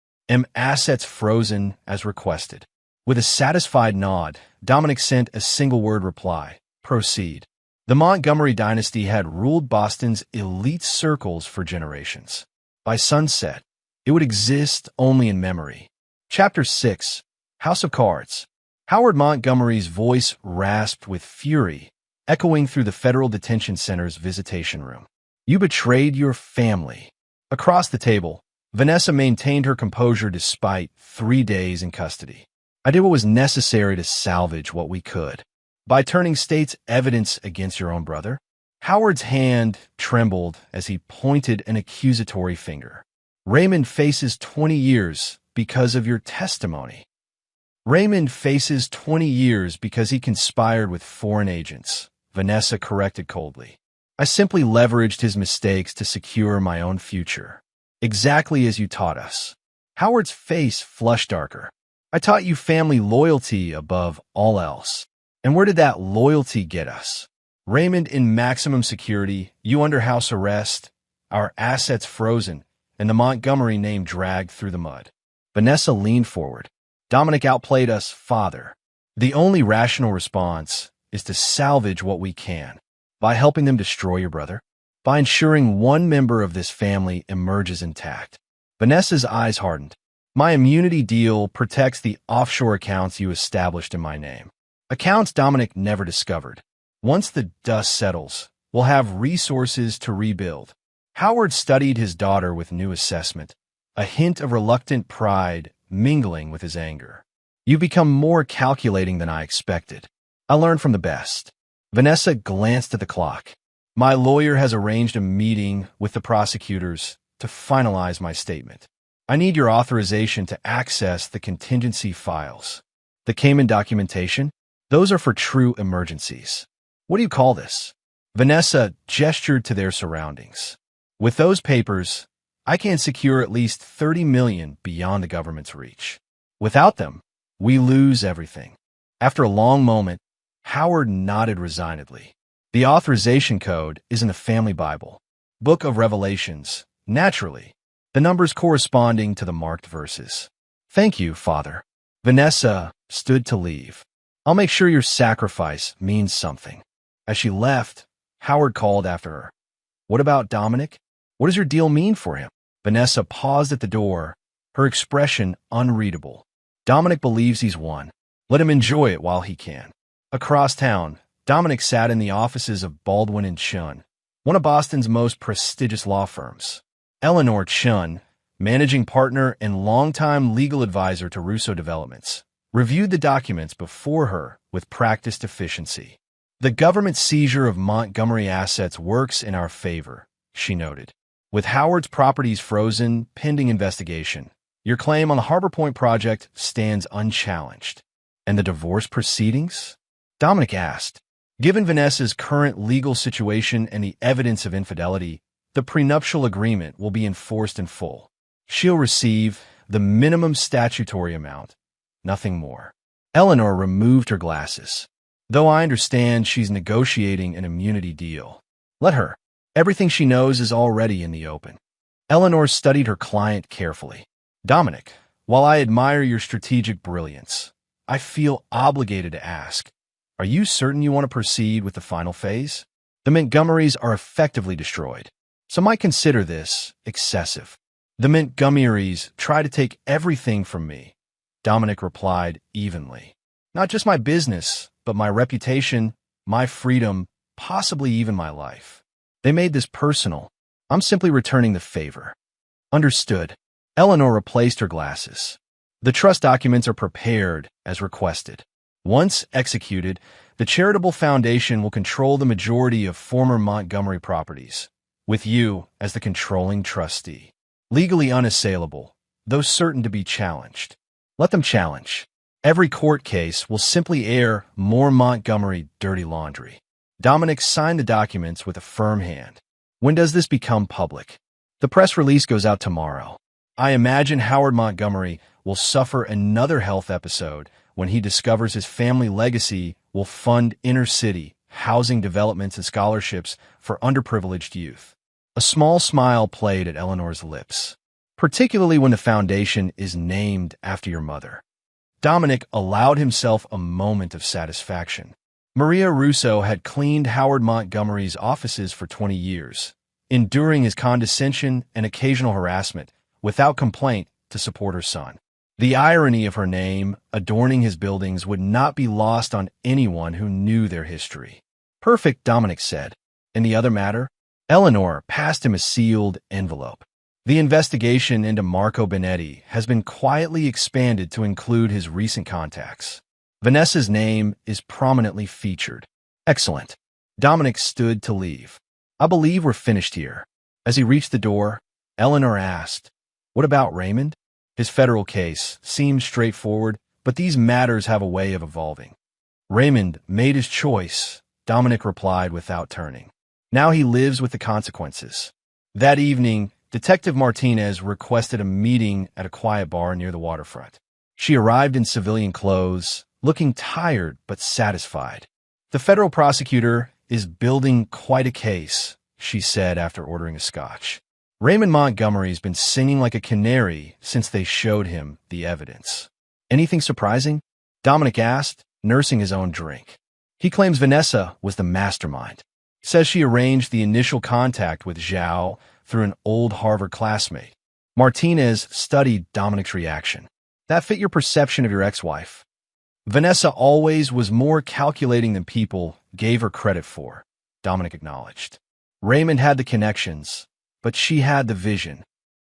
Assets frozen as requested. With a satisfied nod, Dominic sent a single-word reply. Proceed. The Montgomery dynasty had ruled Boston's elite circles for generations. By sunset, it would exist only in memory. Chapter 6. House of Cards. Howard Montgomery's voice rasped with fury, echoing through the Federal Detention Center's visitation room. You betrayed your family. Across the table, Vanessa maintained her composure despite 3 days in custody. I did what was necessary to salvage what we could. By turning state's evidence against your own brother? Howard's hand trembled as he pointed an accusatory finger. Raymond faces 20 years because of your testimony. Raymond faces 20 years because he conspired with foreign agents, Vanessa corrected coldly. I simply leveraged his mistakes to secure my own future. Exactly as you taught us. Howard's face flushed darker. I taught you family loyalty above all else. And where did that loyalty get us? Raymond in maximum security, you under house arrest, our assets frozen, and the Montgomery name dragged through the mud. Vanessa leaned forward. Dominic outplayed us, father. The only rational response is to salvage what we can. By helping them destroy your brother? By ensuring one member of this family emerges intact. Vanessa's eyes hardened. My immunity deal protects the offshore accounts you established in my name. Accounts Dominic never discovered. Once the dust settles, we'll have resources to rebuild. Howard studied his daughter with new assessment, a hint of reluctant pride mingling with his anger. "You become more calculating than I expected. I learned from the best." Vanessa glanced at the clock. "My lawyer has arranged a meeting with the prosecutors to finalize my statement. I need your authorization to access the contingency files." "The Cayman documentation? Those are for true emergencies. What do you call this?" Vanessa gestured to their surroundings. "With those papers, I can secure at least $30 million beyond the government's reach. Without them, we lose everything." After a long moment, Howard nodded resignedly. "The authorization code is in the family Bible, Book of Revelations, naturally, the numbers corresponding to the marked verses." "Thank you, Father." Vanessa stood to leave. "I'll make sure your sacrifice means something." As she left, Howard called after her. "What about Dominic? What does your deal mean for him?" Vanessa paused at the door, her expression unreadable. "Dominic believes he's won. Let him enjoy it while he can." Across town, Dominic sat in the offices of Baldwin & Chun, one of Boston's most prestigious law firms. Eleanor Chun, managing partner and longtime legal advisor to Russo Developments, reviewed the documents before her with practiced efficiency. "The government seizure of Montgomery assets works in our favor," she noted. "With Howard's properties frozen pending investigation, your claim on the Harbor Point project stands unchallenged." "And the divorce proceedings?" Dominic asked. "Given Vanessa's current legal situation and the evidence of infidelity, the prenuptial agreement will be enforced in full. She'll receive the minimum statutory amount, nothing more." Eleanor removed her glasses. "Though I understand she's negotiating an immunity deal. Let her. Everything she knows is already in the open." Eleanor studied her client carefully. "Dominic, while I admire your strategic brilliance, I feel obligated to ask, are you certain you want to proceed with the final phase? The Montgomerys are effectively destroyed. Some might consider this excessive." "The Montgomerys try to take everything from me," Dominic replied evenly. "Not just my business, but my reputation, my freedom, possibly even my life. They made this personal. I'm simply returning the favor." "Understood." Eleanor replaced her glasses. "The trust documents are prepared as requested. Once executed, the charitable foundation will control the majority of former Montgomery properties, with you as the controlling trustee. Legally unassailable, though certain to be challenged. Let them challenge. Every court case will simply air more Montgomery dirty laundry." Dominic signed the documents with a firm hand. "When does this become public?" "The press release goes out tomorrow. I imagine Howard Montgomery will suffer another health episode when he discovers his family legacy will fund inner-city housing developments and scholarships for underprivileged youth." A small smile played at Eleanor's lips. "Particularly when the foundation is named after your mother." Dominic allowed himself a moment of satisfaction. Maria Russo had cleaned Howard Montgomery's offices for 20 years, enduring his condescension and occasional harassment without complaint to support her son. The irony of her name adorning his buildings would not be lost on anyone who knew their history. "Perfect," Dominic said. "In the other matter?" Eleanor passed him a sealed envelope. "The investigation into Marco Benetti has been quietly expanded to include his recent contacts. Vanessa's name is prominently featured." "Excellent." Dominic stood to leave. "I believe we're finished here." As he reached the door, Eleanor asked, "What about Raymond?" His federal case seems straightforward, but these matters have a way of evolving. "Raymond made his choice," Dominic replied without turning. "Now he lives with the consequences." That evening, Detective Martinez requested a meeting at a quiet bar near the waterfront. She arrived in civilian clothes, looking tired but satisfied. "The federal prosecutor is building quite a case," she said after ordering a scotch. "Raymond Montgomery's been singing like a canary since they showed him the evidence." "Anything surprising?" Dominic asked, nursing his own drink. "He claims Vanessa was the mastermind. Says she arranged the initial contact with Zhao through an old Harvard classmate." Martinez studied Dominic's reaction. "That fit your perception of your ex-wife?" "Vanessa always was more calculating than people gave her credit for, Dominic acknowledged. Raymond had the connections, but she had the vision.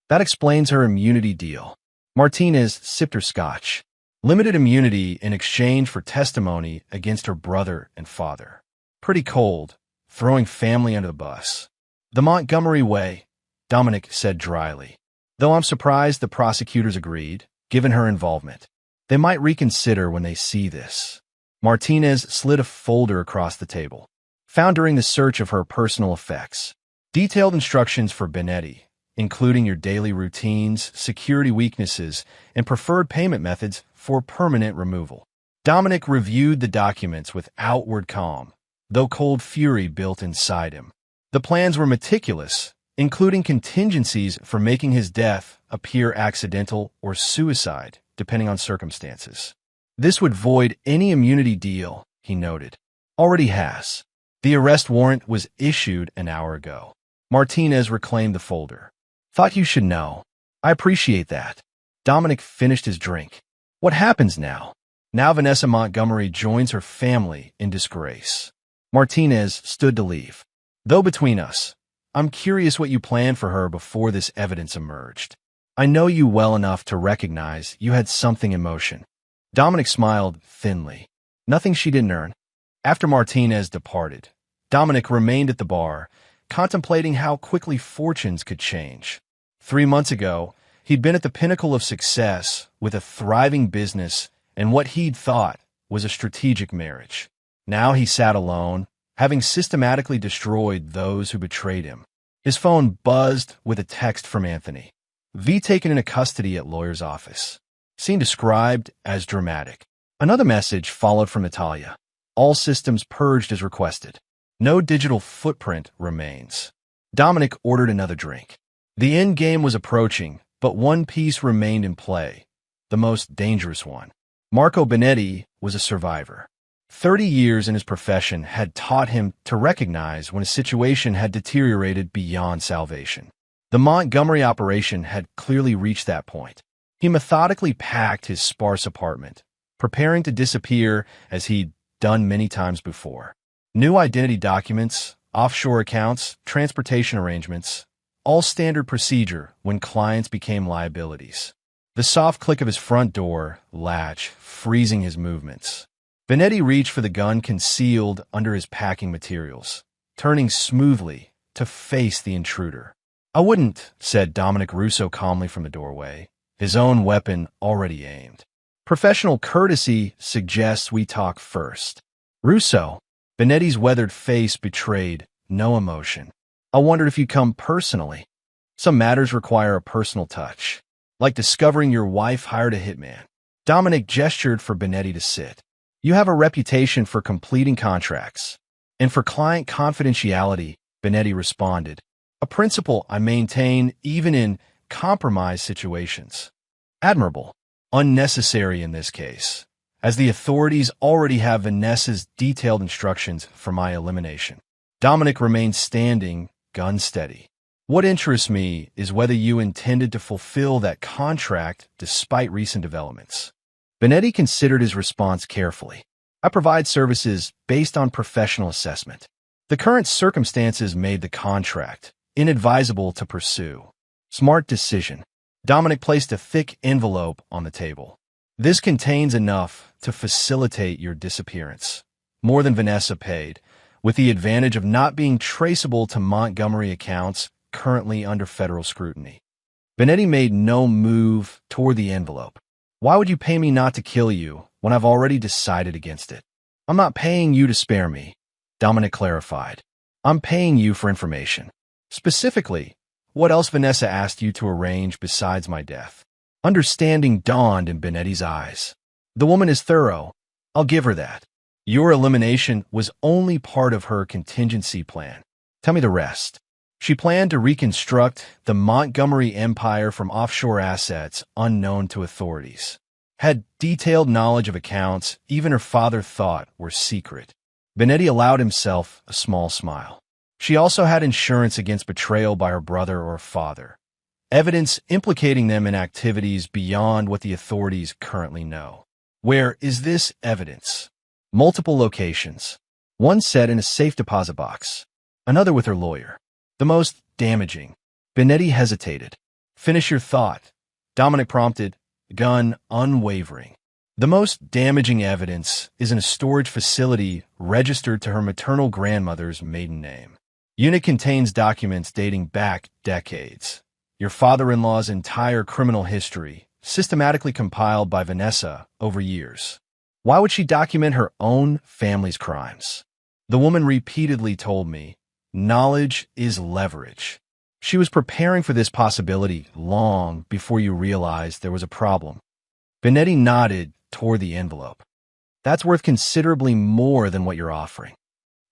That explains her immunity deal. Martinez sipped her scotch. Limited immunity in exchange for testimony against her brother and father. Pretty cold, throwing family under the bus. The Montgomery way, Dominic said dryly. Though I'm surprised the prosecutors agreed, given her involvement. They might reconsider when they see this. Martinez slid a folder across the table. Found during the search of her personal effects. Detailed instructions for Benetti, including your daily routines, security weaknesses, and preferred payment methods for permanent removal. Dominic reviewed the documents with outward calm, though cold fury built inside him. The plans were meticulous, including contingencies for making his death appear accidental or suicide, depending on circumstances. This would void any immunity deal, he noted. Already has. The arrest warrant was issued an hour ago. Martinez reclaimed the folder. Thought you should know. I appreciate that. Dominic finished his drink. What happens now? Now Vanessa Montgomery joins her family in disgrace. Martinez stood to leave. Though between us, I'm curious what you planned for her before this evidence emerged. I know you well enough to recognize you had something in motion. Dominic smiled thinly. Nothing she didn't earn. After Martinez departed, Dominic remained at the bar, contemplating how quickly fortunes could change. 3 months ago, he'd been at the pinnacle of success with a thriving business and what he'd thought was a strategic marriage. Now he sat alone, having systematically destroyed those who betrayed him. His phone buzzed with a text from Anthony. V taken into custody at lawyer's office. Scene described as dramatic. Another message followed from Natalia. All systems purged as requested. No digital footprint remains. Dominic ordered another drink. The end game was approaching, but one piece remained in play, the most dangerous one. Marco Benetti was a survivor. 30 years in his profession had taught him to recognize when a situation had deteriorated beyond salvation. The Montgomery operation had clearly reached that point. He methodically packed his sparse apartment, preparing to disappear as he'd done many times before. New identity documents, offshore accounts, transportation arrangements, all standard procedure when clients became liabilities. The soft click of his front door latch freezing his movements. Benetti reached for the gun concealed under his packing materials, turning smoothly to face the intruder. I wouldn't, said Dominic Russo calmly from the doorway, his own weapon already aimed. Professional courtesy suggests we talk first. Russo, Benetti's weathered face betrayed no emotion. I wondered if you'd come personally. Some matters require a personal touch, like discovering your wife hired a hitman. Dominic gestured for Benetti to sit. You have a reputation for completing contracts, and for client confidentiality, Benetti responded. A principle I maintain even in compromise situations. Admirable. Unnecessary in this case, as the authorities already have Vanessa's detailed instructions for my elimination. Dominic remained standing, gun steady. What interests me is whether you intended to fulfill that contract despite recent developments. Benetti considered his response carefully. I provide services based on professional assessment. The current circumstances made the contract inadvisable to pursue. Smart decision. Dominic placed a thick envelope on the table. This contains enough to facilitate your disappearance. More than Vanessa paid, with the advantage of not being traceable to Montgomery accounts currently under federal scrutiny. Benetti made no move toward the envelope. Why would you pay me not to kill you when I've already decided against it? I'm not paying you to spare me, Dominic clarified. I'm paying you for information. Specifically, what else Vanessa asked you to arrange besides my death? Understanding dawned in Benetti's eyes. The woman is thorough. I'll give her that. Your elimination was only part of her contingency plan. Tell me the rest. She planned to reconstruct the Montgomery empire from offshore assets unknown to authorities. Had detailed knowledge of accounts even her father thought were secret. Benetti allowed himself a small smile. She also had insurance against betrayal by her brother or father. Evidence implicating them in activities beyond what the authorities currently know. Where is this evidence? Multiple locations. One said in a safe deposit box, another with her lawyer. The most damaging. Benetti hesitated. Finish your thought. Dominic prompted, gun unwavering. The most damaging evidence is in a storage facility registered to her maternal grandmother's maiden name. Unit contains documents dating back decades. Your father-in-law's entire criminal history, systematically compiled by Vanessa over years. Why would she document her own family's crimes? The woman repeatedly told me, knowledge is leverage. She was preparing for this possibility long before you realized there was a problem. Benetti nodded toward the envelope. That's worth considerably more than what you're offering.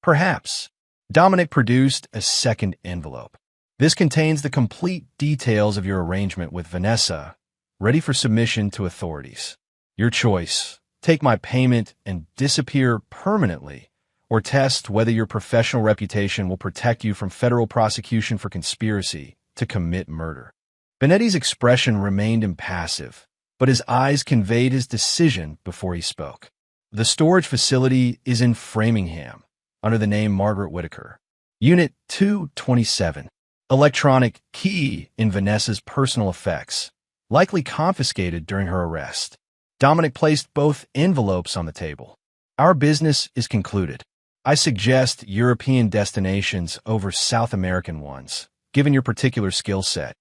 Perhaps. Dominic produced a second envelope. This contains the complete details of your arrangement with Vanessa, ready for submission to authorities. Your choice. Take my payment and disappear permanently, or test whether your professional reputation will protect you from federal prosecution for conspiracy to commit murder. Benetti's expression remained impassive, but his eyes conveyed his decision before he spoke. The storage facility is in Framingham, under the name Margaret Whitaker. Unit 227. Electronic key in Vanessa's personal effects, likely confiscated during her arrest. Dominic placed both envelopes on the table. Our business is concluded. I suggest European destinations over South American ones, given your particular skill set.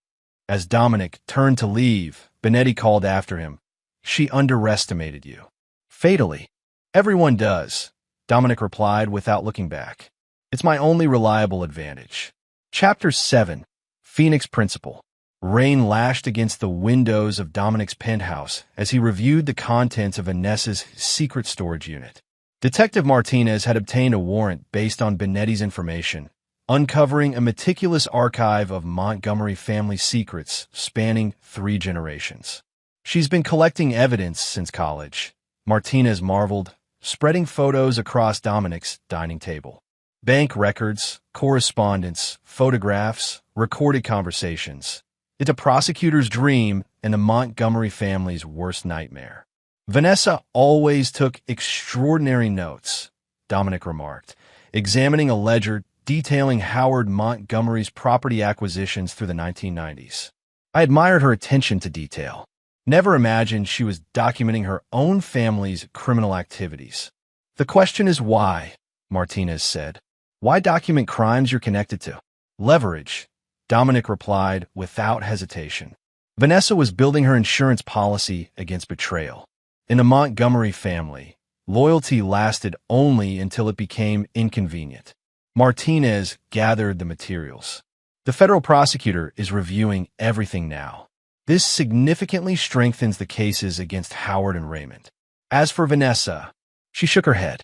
As Dominic turned to leave, Benetti called after him. She underestimated you. Fatally. Everyone does, Dominic replied without looking back. It's my only reliable advantage. Chapter 7. Phoenix Principle. Rain lashed against the windows of Dominic's penthouse as he reviewed the contents of Vanessa's secret storage unit. Detective Martinez had obtained a warrant based on Benetti's information, uncovering a meticulous archive of Montgomery family secrets spanning 3 generations. She's been collecting evidence since college, Martinez marveled, spreading photos across Dominic's dining table. Bank records, correspondence, photographs, recorded conversations. It's a prosecutor's dream and the Montgomery family's worst nightmare. Vanessa always took extraordinary notes, Dominic remarked, examining a ledger detailing Howard Montgomery's property acquisitions through the 1990s. I admired her attention to detail. Never imagined she was documenting her own family's criminal activities. The question is why, Martinez said. Why document crimes you're connected to? Leverage, Dominic replied without hesitation. Vanessa was building her insurance policy against betrayal. In the Montgomery family, loyalty lasted only until it became inconvenient. Martinez gathered the materials. The federal prosecutor is reviewing everything now. This significantly strengthens the cases against Howard and Raymond. As for Vanessa, she shook her head.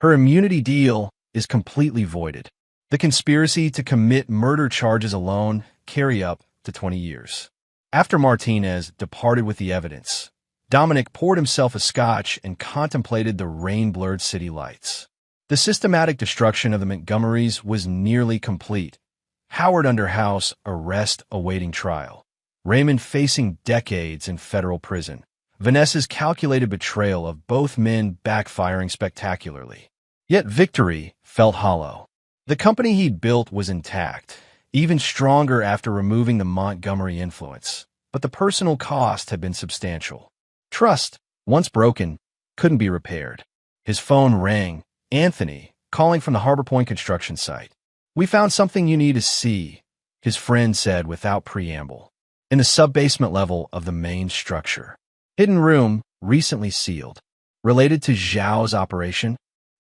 Her immunity deal is completely voided. The conspiracy to commit murder charges alone carry up to 20 years. After Martinez departed with the evidence, Dominic poured himself a scotch and contemplated the rain-blurred city lights. The systematic destruction of the Montgomerys was nearly complete. Howard under house arrest awaiting trial. Raymond facing decades in federal prison. Vanessa's calculated betrayal of both men backfiring spectacularly. Yet victory felt hollow. The company he'd built was intact, even stronger after removing the Montgomery influence, but the personal cost had been substantial. Trust, once broken, couldn't be repaired. His phone rang. Anthony, calling from the Harbor Point construction site. We found something you need to see, his friend said without preamble. In the sub-basement level of the main structure. Hidden room, recently sealed. Related to Zhao's operation?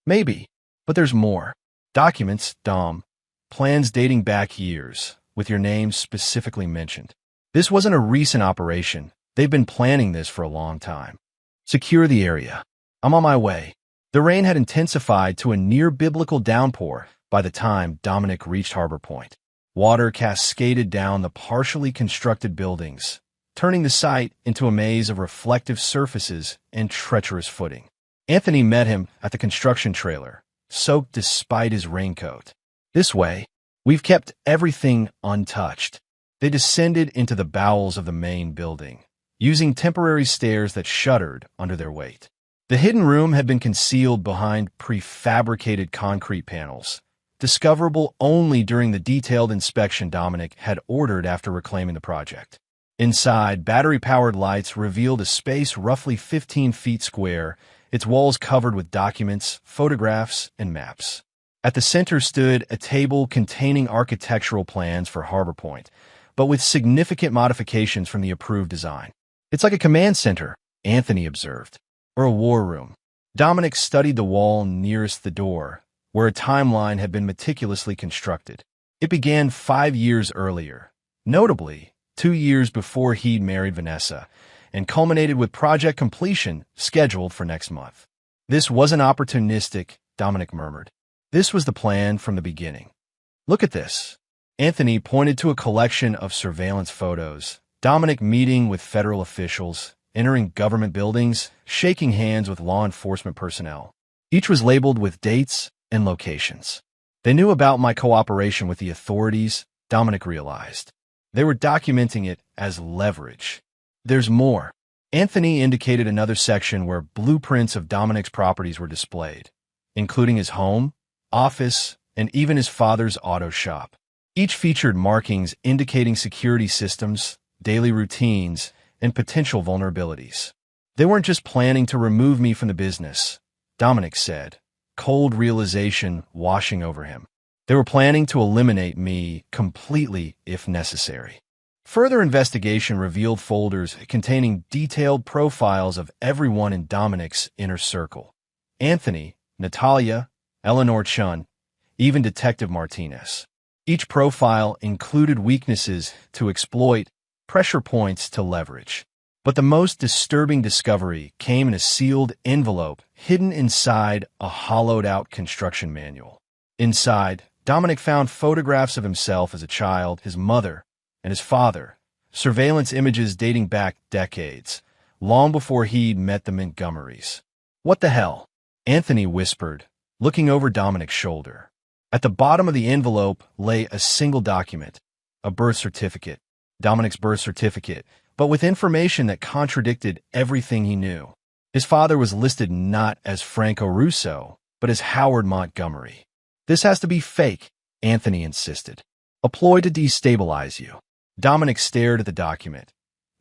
Maybe, but there's more. Documents, Dom. Plans dating back years, with your name specifically mentioned. This wasn't a recent operation. They've been planning this for a long time. Secure the area. I'm on my way. The rain had intensified to a near-biblical downpour by the time Dominic reached Harbor Point. Water cascaded down the partially constructed buildings, turning the site into a maze of reflective surfaces and treacherous footing. Anthony met him at the construction trailer, soaked despite his raincoat. This way, we've kept everything untouched. They descended into the bowels of the main building, using temporary stairs that shuddered under their weight. The hidden room had been concealed behind prefabricated concrete panels, discoverable only during the detailed inspection Dominic had ordered after reclaiming the project. Inside, battery-powered lights revealed a space roughly 15 feet square, its walls covered with documents, photographs, and maps. At the center stood a table containing architectural plans for Harbor Point, but with significant modifications from the approved design. "It's like a command center," Anthony observed, "or a war room." Dominic studied the wall nearest the door, where a timeline had been meticulously constructed. It began 5 years earlier, notably 2 years before he'd married Vanessa, and culminated with project completion scheduled for next month. "This wasn't opportunistic," Dominic murmured. "This was the plan from the beginning. Look at this." Anthony pointed to a collection of surveillance photos, Dominic meeting with federal officials, entering government buildings, shaking hands with law enforcement personnel. Each was labeled with dates and locations. They knew about my cooperation with the authorities, Dominic realized. They were documenting it as leverage. "There's more." Anthony indicated another section where blueprints of Dominic's properties were displayed, including his home, office, and even his father's auto shop. Each featured markings indicating security systems, daily routines, and potential vulnerabilities. "They weren't just planning to remove me from the business," Dominic said, cold realization washing over him. "They were planning to eliminate me completely if necessary." Further investigation revealed folders containing detailed profiles of everyone in Dominic's inner circle. Anthony, Natalia, Eleanor Chun, even Detective Martinez. Each profile included weaknesses to exploit, pressure points to leverage. But the most disturbing discovery came in a sealed envelope hidden inside a hollowed-out construction manual. Inside, Dominic found photographs of himself as a child, his mother, and his father, surveillance images dating back decades, long before he'd met the Montgomerys. "What the hell?" Anthony whispered, looking over Dominic's shoulder. At the bottom of the envelope lay a single document, a birth certificate, Dominic's birth certificate, but with information that contradicted everything he knew. His father was listed not as Franco Russo, but as Howard Montgomery. "This has to be fake," Anthony insisted. "A ploy to destabilize you." Dominic stared at the document,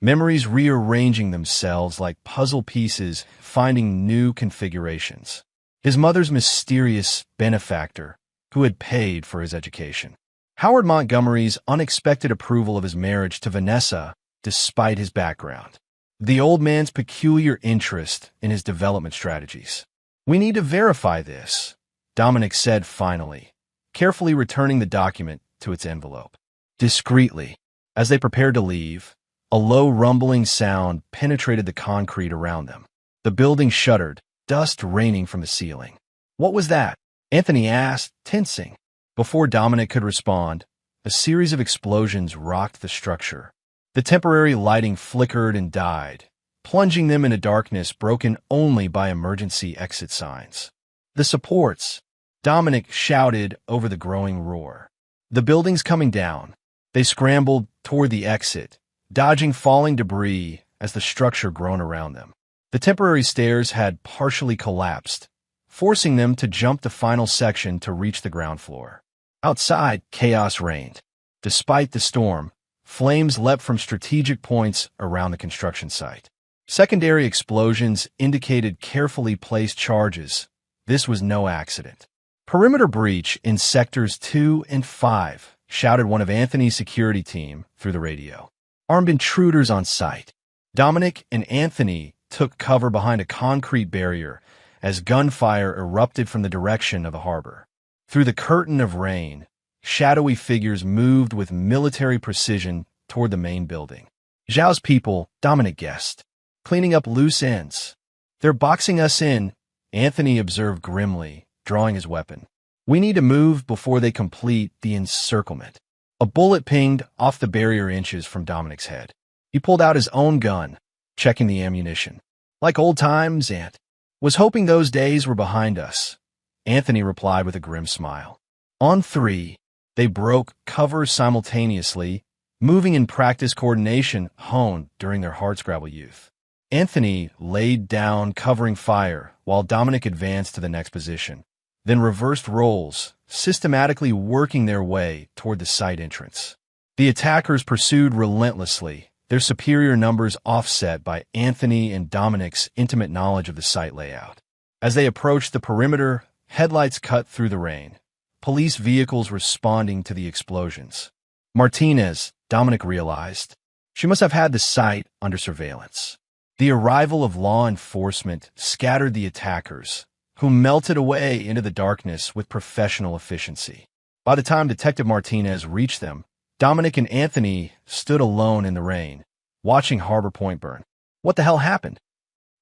memories rearranging themselves like puzzle pieces, finding new configurations. His mother's mysterious benefactor, who had paid for his education. Howard Montgomery's unexpected approval of his marriage to Vanessa, despite his background. The old man's peculiar interest in his development strategies. "We need to verify this," Dominic said finally, carefully returning the document to its envelope. Discreetly, as they prepared to leave, a low rumbling sound penetrated the concrete around them. The building shuddered, dust raining from the ceiling. "What was that?" Anthony asked, tensing. Before Dominic could respond, a series of explosions rocked the structure. The temporary lighting flickered and died, plunging them into darkness broken only by emergency exit signs. "The supports!" Dominic shouted over the growing roar. "The building's coming down." They scrambled toward the exit, dodging falling debris as the structure groaned around them. The temporary stairs had partially collapsed, forcing them to jump the final section to reach the ground floor. Outside, chaos reigned. Despite the storm, flames leapt from strategic points around the construction site. Secondary explosions indicated carefully placed charges. This was no accident. "Perimeter breach in sectors 2 and 5, shouted one of Anthony's security team through the radio. "Armed intruders on site." Dominic and Anthony took cover behind a concrete barrier as gunfire erupted from the direction of the harbor. Through the curtain of rain, shadowy figures moved with military precision toward the main building. Zhao's people, Dominic guessed, cleaning up loose ends. "They're boxing us in," Anthony observed grimly, drawing his weapon. "We need to move before they complete the encirclement." A bullet pinged off the barrier inches from Dominic's head. He pulled out his own gun, checking the ammunition. "Like old times, Ant. Was hoping those days were behind us," Anthony replied with a grim smile. On 3, they broke cover simultaneously, moving in practice coordination honed during their hardscrabble youth. Anthony laid down, covering fire, while Dominic advanced to the next position, then reversed roles, systematically working their way toward the site entrance. The attackers pursued relentlessly, their superior numbers offset by Anthony and Dominic's intimate knowledge of the site layout. As they approached the perimeter, headlights cut through the rain, police vehicles responding to the explosions. Martinez, Dominic realized, she must have had the site under surveillance. The arrival of law enforcement scattered the attackers, who melted away into the darkness with professional efficiency. By the time Detective Martinez reached them, Dominic and Anthony stood alone in the rain, watching Harbor Point burn. What the hell happened?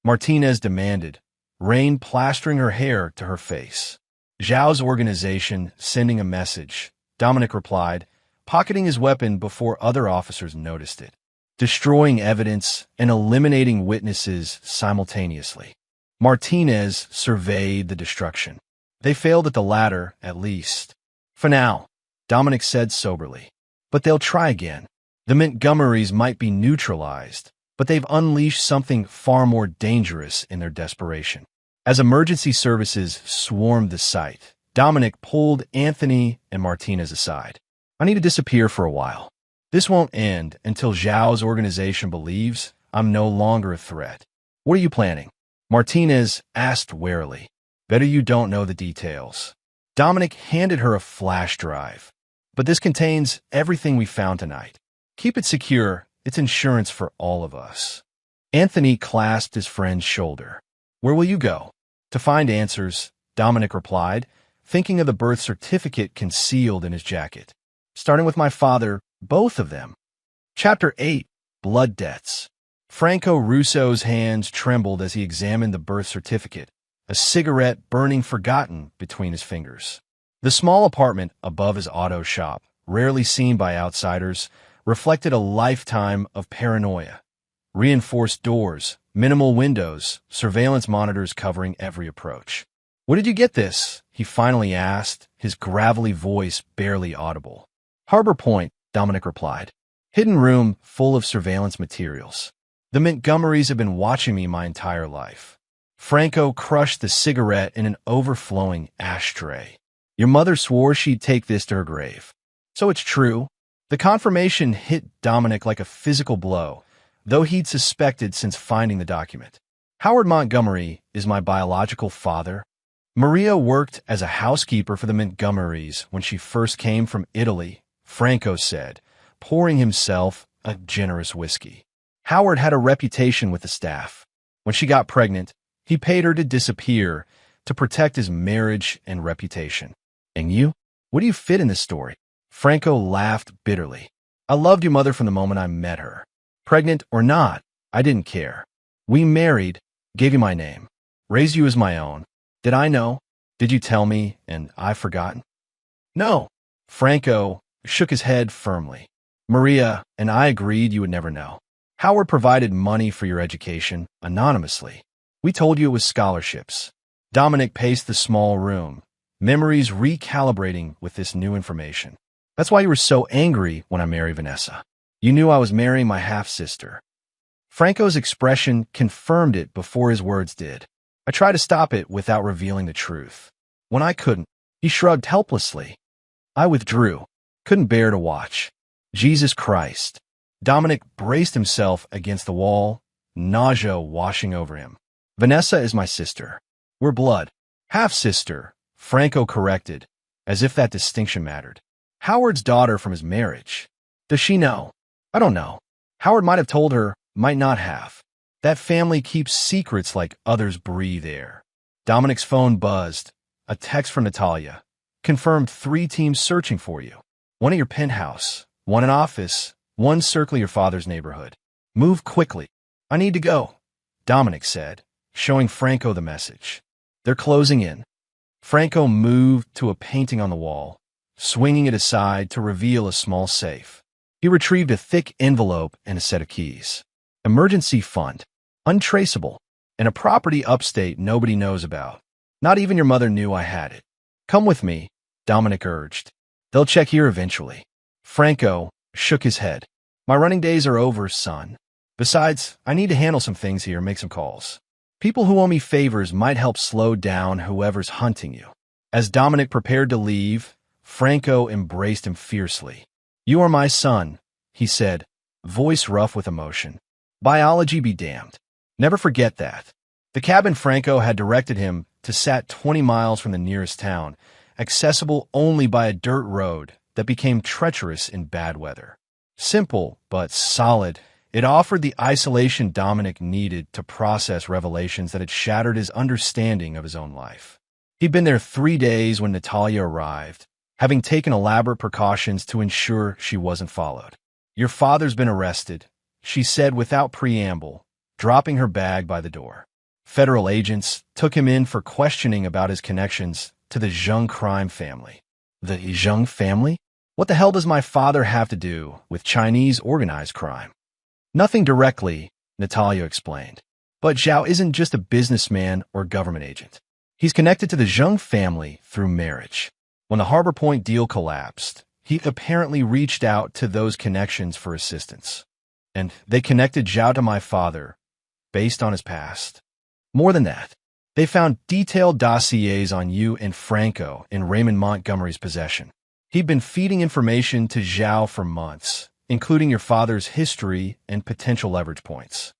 Martinez demanded, rain plastering her hair to her face. Zhao's organization sending a message, Dominic replied, pocketing his weapon before other officers noticed it, destroying evidence and eliminating witnesses simultaneously. Martinez surveyed the destruction. They failed at the latter, at least. For now, Dominic said soberly. But they'll try again. The Montgomerys might be neutralized, but they've unleashed something far more dangerous in their desperation. As emergency services swarmed the site, Dominic pulled Anthony and Martinez aside. I need to disappear for a while. This won't end until Zhao's organization believes I'm no longer a threat. What are you planning? Martinez asked warily. Better you don't know the details. Dominic handed her a flash drive. But this contains everything we found tonight. Keep it secure. It's insurance for all of us. Anthony clasped his friend's shoulder. Where will you go? To find answers, Dominic replied, thinking of the birth certificate concealed in his jacket. Starting with my father, both of them. Chapter 8, Blood Debts. Franco Russo's hands trembled as he examined the birth certificate, a cigarette burning forgotten between his fingers. The small apartment above his auto shop, rarely seen by outsiders, reflected a lifetime of paranoia. Reinforced doors, minimal windows, surveillance monitors covering every approach. Where did you get this? He finally asked, his gravelly voice barely audible. Harbor Point, Dominic replied. Hidden room full of surveillance materials. The Montgomerys have been watching me my entire life. Franco crushed the cigarette in an overflowing ashtray. Your mother swore she'd take this to her grave. So it's true. The confirmation hit Dominic like a physical blow, though he'd suspected since finding the document. Howard Montgomery is my biological father. Maria worked as a housekeeper for the Montgomerys when she first came from Italy, Franco said, pouring himself a generous whiskey. Howard had a reputation with the staff. When she got pregnant, he paid her to disappear to protect his marriage and reputation. And you? What do you fit in this story? Franco laughed bitterly. I loved your mother from the moment I met her. Pregnant or not, I didn't care. We married, gave you my name, raised you as my own. Did I know? Did you tell me and I've forgotten? No. Franco shook his head firmly. Maria and I agreed you would never know. Howard provided money for your education, anonymously. We told you it was scholarships. Dominic paced the small room, memories recalibrating with this new information. That's why you were so angry when I married Vanessa. You knew I was marrying my half-sister. Franco's expression confirmed it before his words did. I tried to stop it without revealing the truth. When I couldn't, he shrugged helplessly. I withdrew. Couldn't bear to watch. Jesus Christ. Dominic braced himself against the wall, nausea washing over him. Vanessa is my sister. We're blood. Half-sister, Franco corrected, as if that distinction mattered. Howard's daughter from his marriage. Does she know? I don't know. Howard might have told her, might not have. That family keeps secrets like others breathe air. Dominic's phone buzzed. A text from Natalia. Confirmed 3 teams searching for you. 1 at your penthouse, 1 in office, 1 circling your father's neighborhood. Move quickly. I need to go, Dominic said, showing Franco the message. They're closing in. Franco moved to a painting on the wall, swinging it aside to reveal a small safe. He retrieved a thick envelope and a set of keys. Emergency fund. Untraceable. And a property upstate nobody knows about. Not even your mother knew I had it. Come with me, Dominic urged. They'll check here eventually. Franco shook his head. My running days are over, son. Besides, I need to handle some things here, make some calls. People who owe me favors might help slow down whoever's hunting you. As Dominic prepared to leave, Franco embraced him fiercely. You are my son, he said, voice rough with emotion. Biology be damned. Never forget that. The cabin Franco had directed him to sat 20 miles from the nearest town, accessible only by a dirt road that became treacherous in bad weather. Simple, but solid, it offered the isolation Dominic needed to process revelations that had shattered his understanding of his own life. He'd been there 3 days when Natalia arrived, having taken elaborate precautions to ensure she wasn't followed. Your father's been arrested, she said without preamble, dropping her bag by the door. Federal agents took him in for questioning about his connections to the Zheng crime family. The Zheng family? What the hell does my father have to do with Chinese organized crime? Nothing directly, Natalia explained. But Zhao isn't just a businessman or government agent. He's connected to the Zheng family through marriage. When the Harbor Point deal collapsed, he apparently reached out to those connections for assistance. And they connected Zhao to my father, based on his past. More than that, they found detailed dossiers on you and Franco in Raymond Montgomery's possession. He'd been feeding information to Zhao for months, including your father's history and potential leverage points.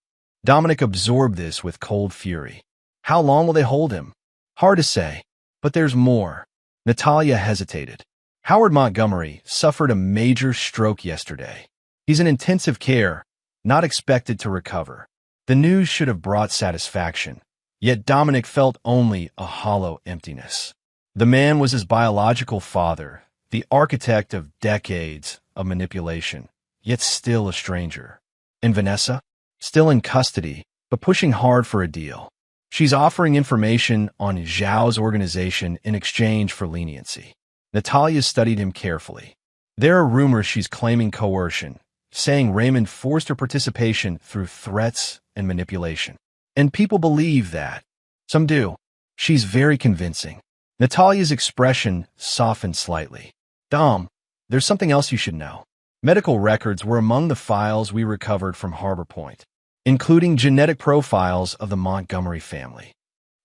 Dominic absorbed this with cold fury. How long will they hold him? Hard to say, but there's more. Natalia hesitated. Howard Montgomery suffered a major stroke yesterday. He's in intensive care, not expected to recover. The news should have brought satisfaction, yet Dominic felt only a hollow emptiness. The man was his biological father, the architect of decades of manipulation, yet still a stranger. And Vanessa? Still in custody, but pushing hard for a deal. She's offering information on Zhao's organization in exchange for leniency. Natalia studied him carefully. There are rumors she's claiming coercion, saying Raymond forced her participation through threats and manipulation. And people believe that. Some do. She's very convincing. Natalia's expression softened slightly. Dom, there's something else you should know. Medical records were among the files we recovered from Harbor Point, including genetic profiles of the Montgomery family.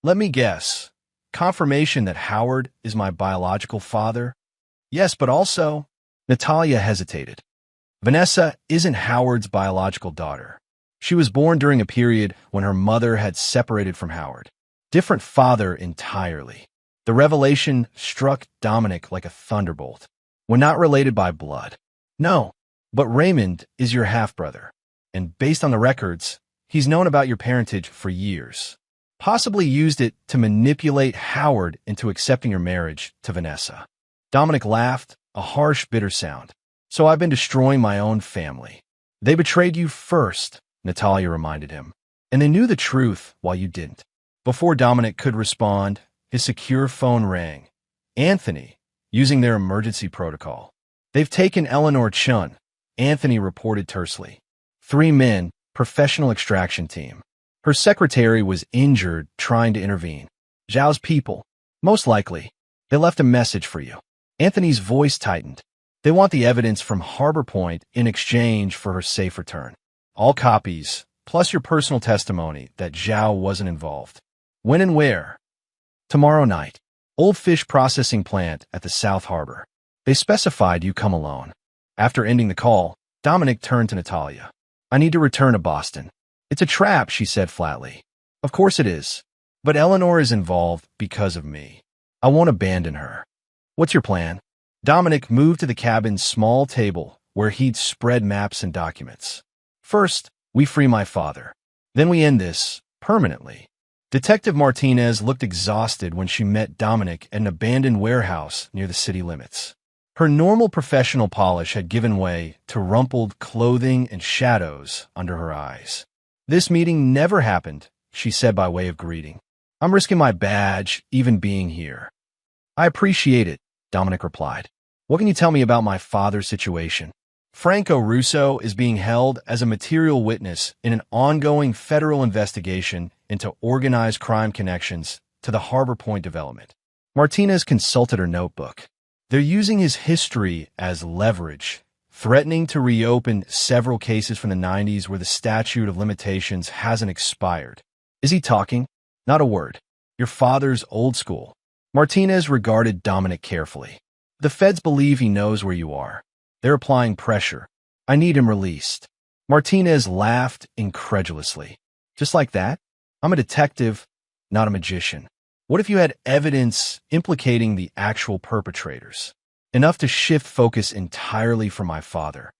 Let me guess. Confirmation that Howard is my biological father? Yes, but also... Natalia hesitated. Vanessa isn't Howard's biological daughter. She was born during a period when her mother had separated from Howard. Different father entirely. The revelation struck Dominic like a thunderbolt. We're not related by blood. No, but Raymond is your half-brother. And based on the records, he's known about your parentage for years. Possibly used it to manipulate Howard into accepting your marriage to Vanessa. Dominic laughed, a harsh, bitter sound. So I've been destroying my own family. They betrayed you first, Natalia reminded him. And they knew the truth while you didn't. Before Dominic could respond, his secure phone rang. Anthony, using their emergency protocol. They've taken Eleanor Chun, Anthony reported tersely. 3 men, professional extraction team. Her secretary was injured trying to intervene. Zhao's people, most likely. They left a message for you. Anthony's voice tightened. They want the evidence from Harbor Point in exchange for her safe return. All copies, plus your personal testimony that Zhao wasn't involved. When and where? Tomorrow night. Old fish processing plant at the South Harbor. They specified you come alone. After ending the call, Dominic turned to Natalia. I need to return to Boston. It's a trap, she said flatly. Of course it is. But Eleanor is involved because of me. I won't abandon her. What's your plan? Dominic moved to the cabin's small table where he'd spread maps and documents. First, we free my father. Then we end this, permanently. Detective Martinez looked exhausted when she met Dominic at an abandoned warehouse near the city limits. Her normal professional polish had given way to rumpled clothing and shadows under her eyes. This meeting never happened, she said by way of greeting. I'm risking my badge, even being here. I appreciate it, Dominic replied. What can you tell me about my father's situation? Franco Russo is being held as a material witness in an ongoing federal investigation into organized crime connections to the Harbor Point development. Martinez consulted her notebook. They're using his history as leverage, threatening to reopen several cases from the 90s where the statute of limitations hasn't expired. Is he talking? Not a word. Your father's old school. Martinez regarded Dominic carefully. The feds believe he knows where you are. They're applying pressure. I need him released. Martinez laughed incredulously. Just like that? I'm a detective, not a magician. What if you had evidence implicating the actual perpetrators? Enough to shift focus entirely from my father.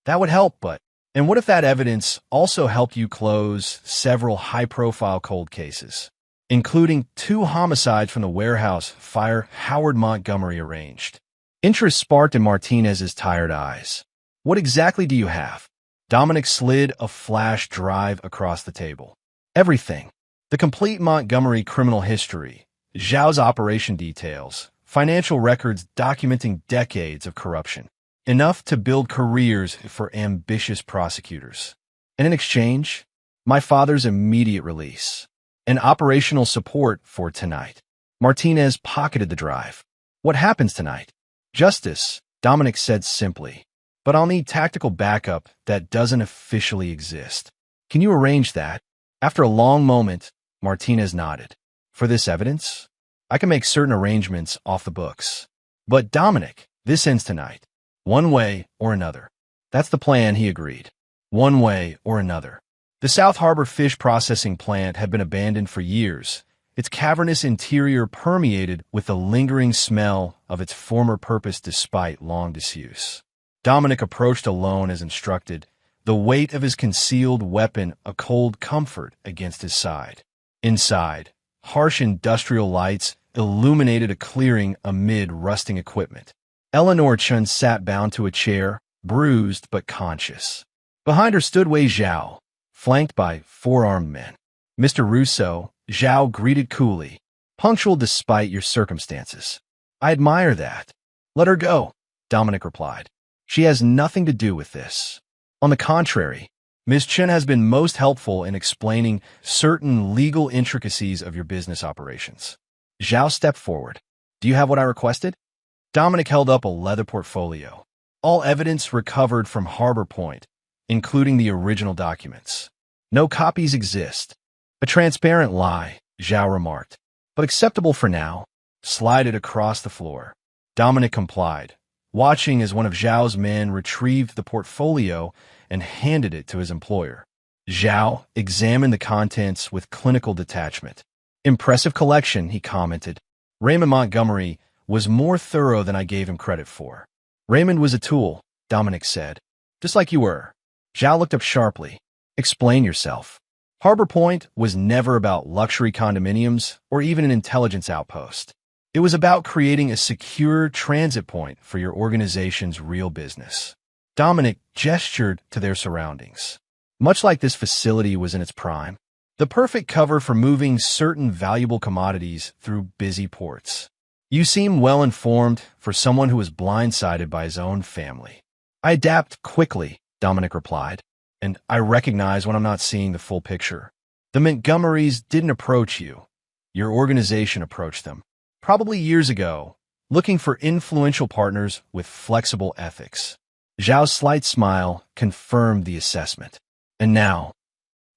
That would help, but... And what if that evidence also helped you close several high-profile cold cases, including 2 homicides from the warehouse fire Howard Montgomery arranged? Interest sparked in Martinez's tired eyes. What exactly do you have? Dominic slid a flash drive across the table. Everything. The complete Montgomery criminal history, Zhao's operation details, financial records documenting decades of corruption. Enough to build careers for ambitious prosecutors. And in exchange, my father's immediate release. And operational support for tonight. Martinez pocketed the drive. What happens tonight? Justice, Dominic said simply. But I'll need tactical backup that doesn't officially exist. Can you arrange that? After a long moment, Martinez nodded. For this evidence, I can make certain arrangements off the books. But Dominic, this ends tonight. One way or another. That's the plan, he agreed. One way or another. The South Harbor fish processing plant had been abandoned for years, its cavernous interior permeated with the lingering smell of its former purpose despite long disuse. Dominic approached alone as instructed, the weight of his concealed weapon a cold comfort against his side. Inside, harsh industrial lights illuminated a clearing amid rusting equipment. Eleanor Chun sat bound to a chair, bruised but conscious. Behind her stood Wei Zhao, flanked by 4 armed men. Mr. Russo, Zhao greeted coolly, punctual despite your circumstances. I admire that. Let her go, Dominic replied. She has nothing to do with this. On the contrary, Ms. Chen has been most helpful in explaining certain legal intricacies of your business operations. Zhao stepped forward. Do you have what I requested? Dominic held up a leather portfolio. All evidence recovered from Harbor Point, including the original documents. No copies exist. A transparent lie, Zhao remarked, but acceptable for now. Slide it across the floor. Dominic complied, watching as one of Zhao's men retrieved the portfolio and handed it to his employer. Zhao examined the contents with clinical detachment. Impressive collection, he commented. Raymond Montgomery was more thorough than I gave him credit for. Raymond was a tool, Dominic said. Just like you were. Zhao looked up sharply. Explain yourself. Harbor Point was never about luxury condominiums or even an intelligence outpost. It was about creating a secure transit point for your organization's real business. Dominic gestured to their surroundings. Much like this facility was in its prime, the perfect cover for moving certain valuable commodities through busy ports. You seem well informed for someone who was blindsided by his own family. I adapt quickly, Dominic replied, and I recognize when I'm not seeing the full picture. The Montgomerys didn't approach you. Your organization approached them. Probably years ago, looking for influential partners with flexible ethics. Zhao's slight smile confirmed the assessment. And now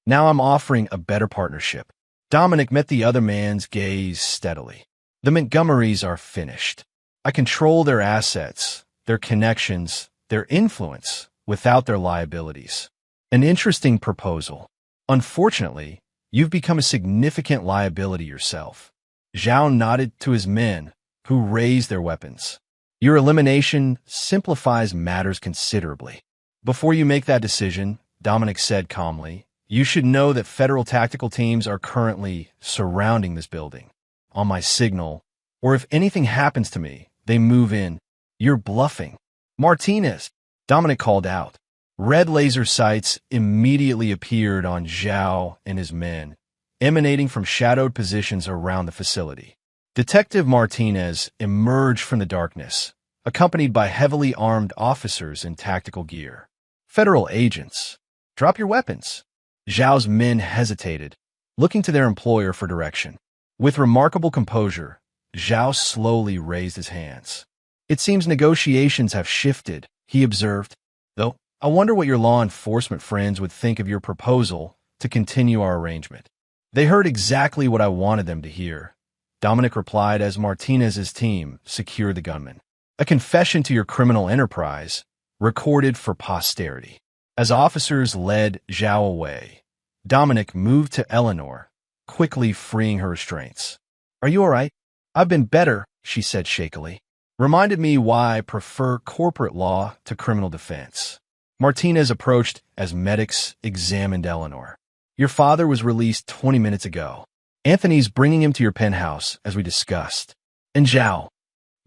I'm offering a better partnership. Dominic met the other man's gaze steadily. The Montgomerys are finished. I control their assets, their connections, their influence, without their liabilities. An interesting proposal. Unfortunately, you've become a significant liability yourself. Zhao nodded to his men, who raised their weapons. Your elimination simplifies matters considerably. Before you make that decision, Dominic said calmly, you should know that federal tactical teams are currently surrounding this building. On my signal, or if anything happens to me, they move in. You're bluffing. Martinez, Dominic called out. Red laser sights immediately appeared on Zhao and his men, emanating from shadowed positions around the facility. Detective Martinez emerged from the darkness, accompanied by heavily armed officers in tactical gear. Federal agents. Drop your weapons. Zhao's men hesitated, looking to their employer for direction. With remarkable composure, Zhao slowly raised his hands. It seems negotiations have shifted, he observed. Though, I wonder what your law enforcement friends would think of your proposal to continue our arrangement. They heard exactly what I wanted them to hear, Dominic replied as Martinez's team secured the gunman. A confession to your criminal enterprise, recorded for posterity. As officers led Zhao away, Dominic moved to Eleanor, quickly freeing her restraints. Are you all right? I've been better, she said shakily. Reminded me why I prefer corporate law to criminal defense. Martinez approached as medics examined Eleanor. Your father was released 20 minutes ago. Anthony's bringing him to your penthouse, as we discussed. And Zhao,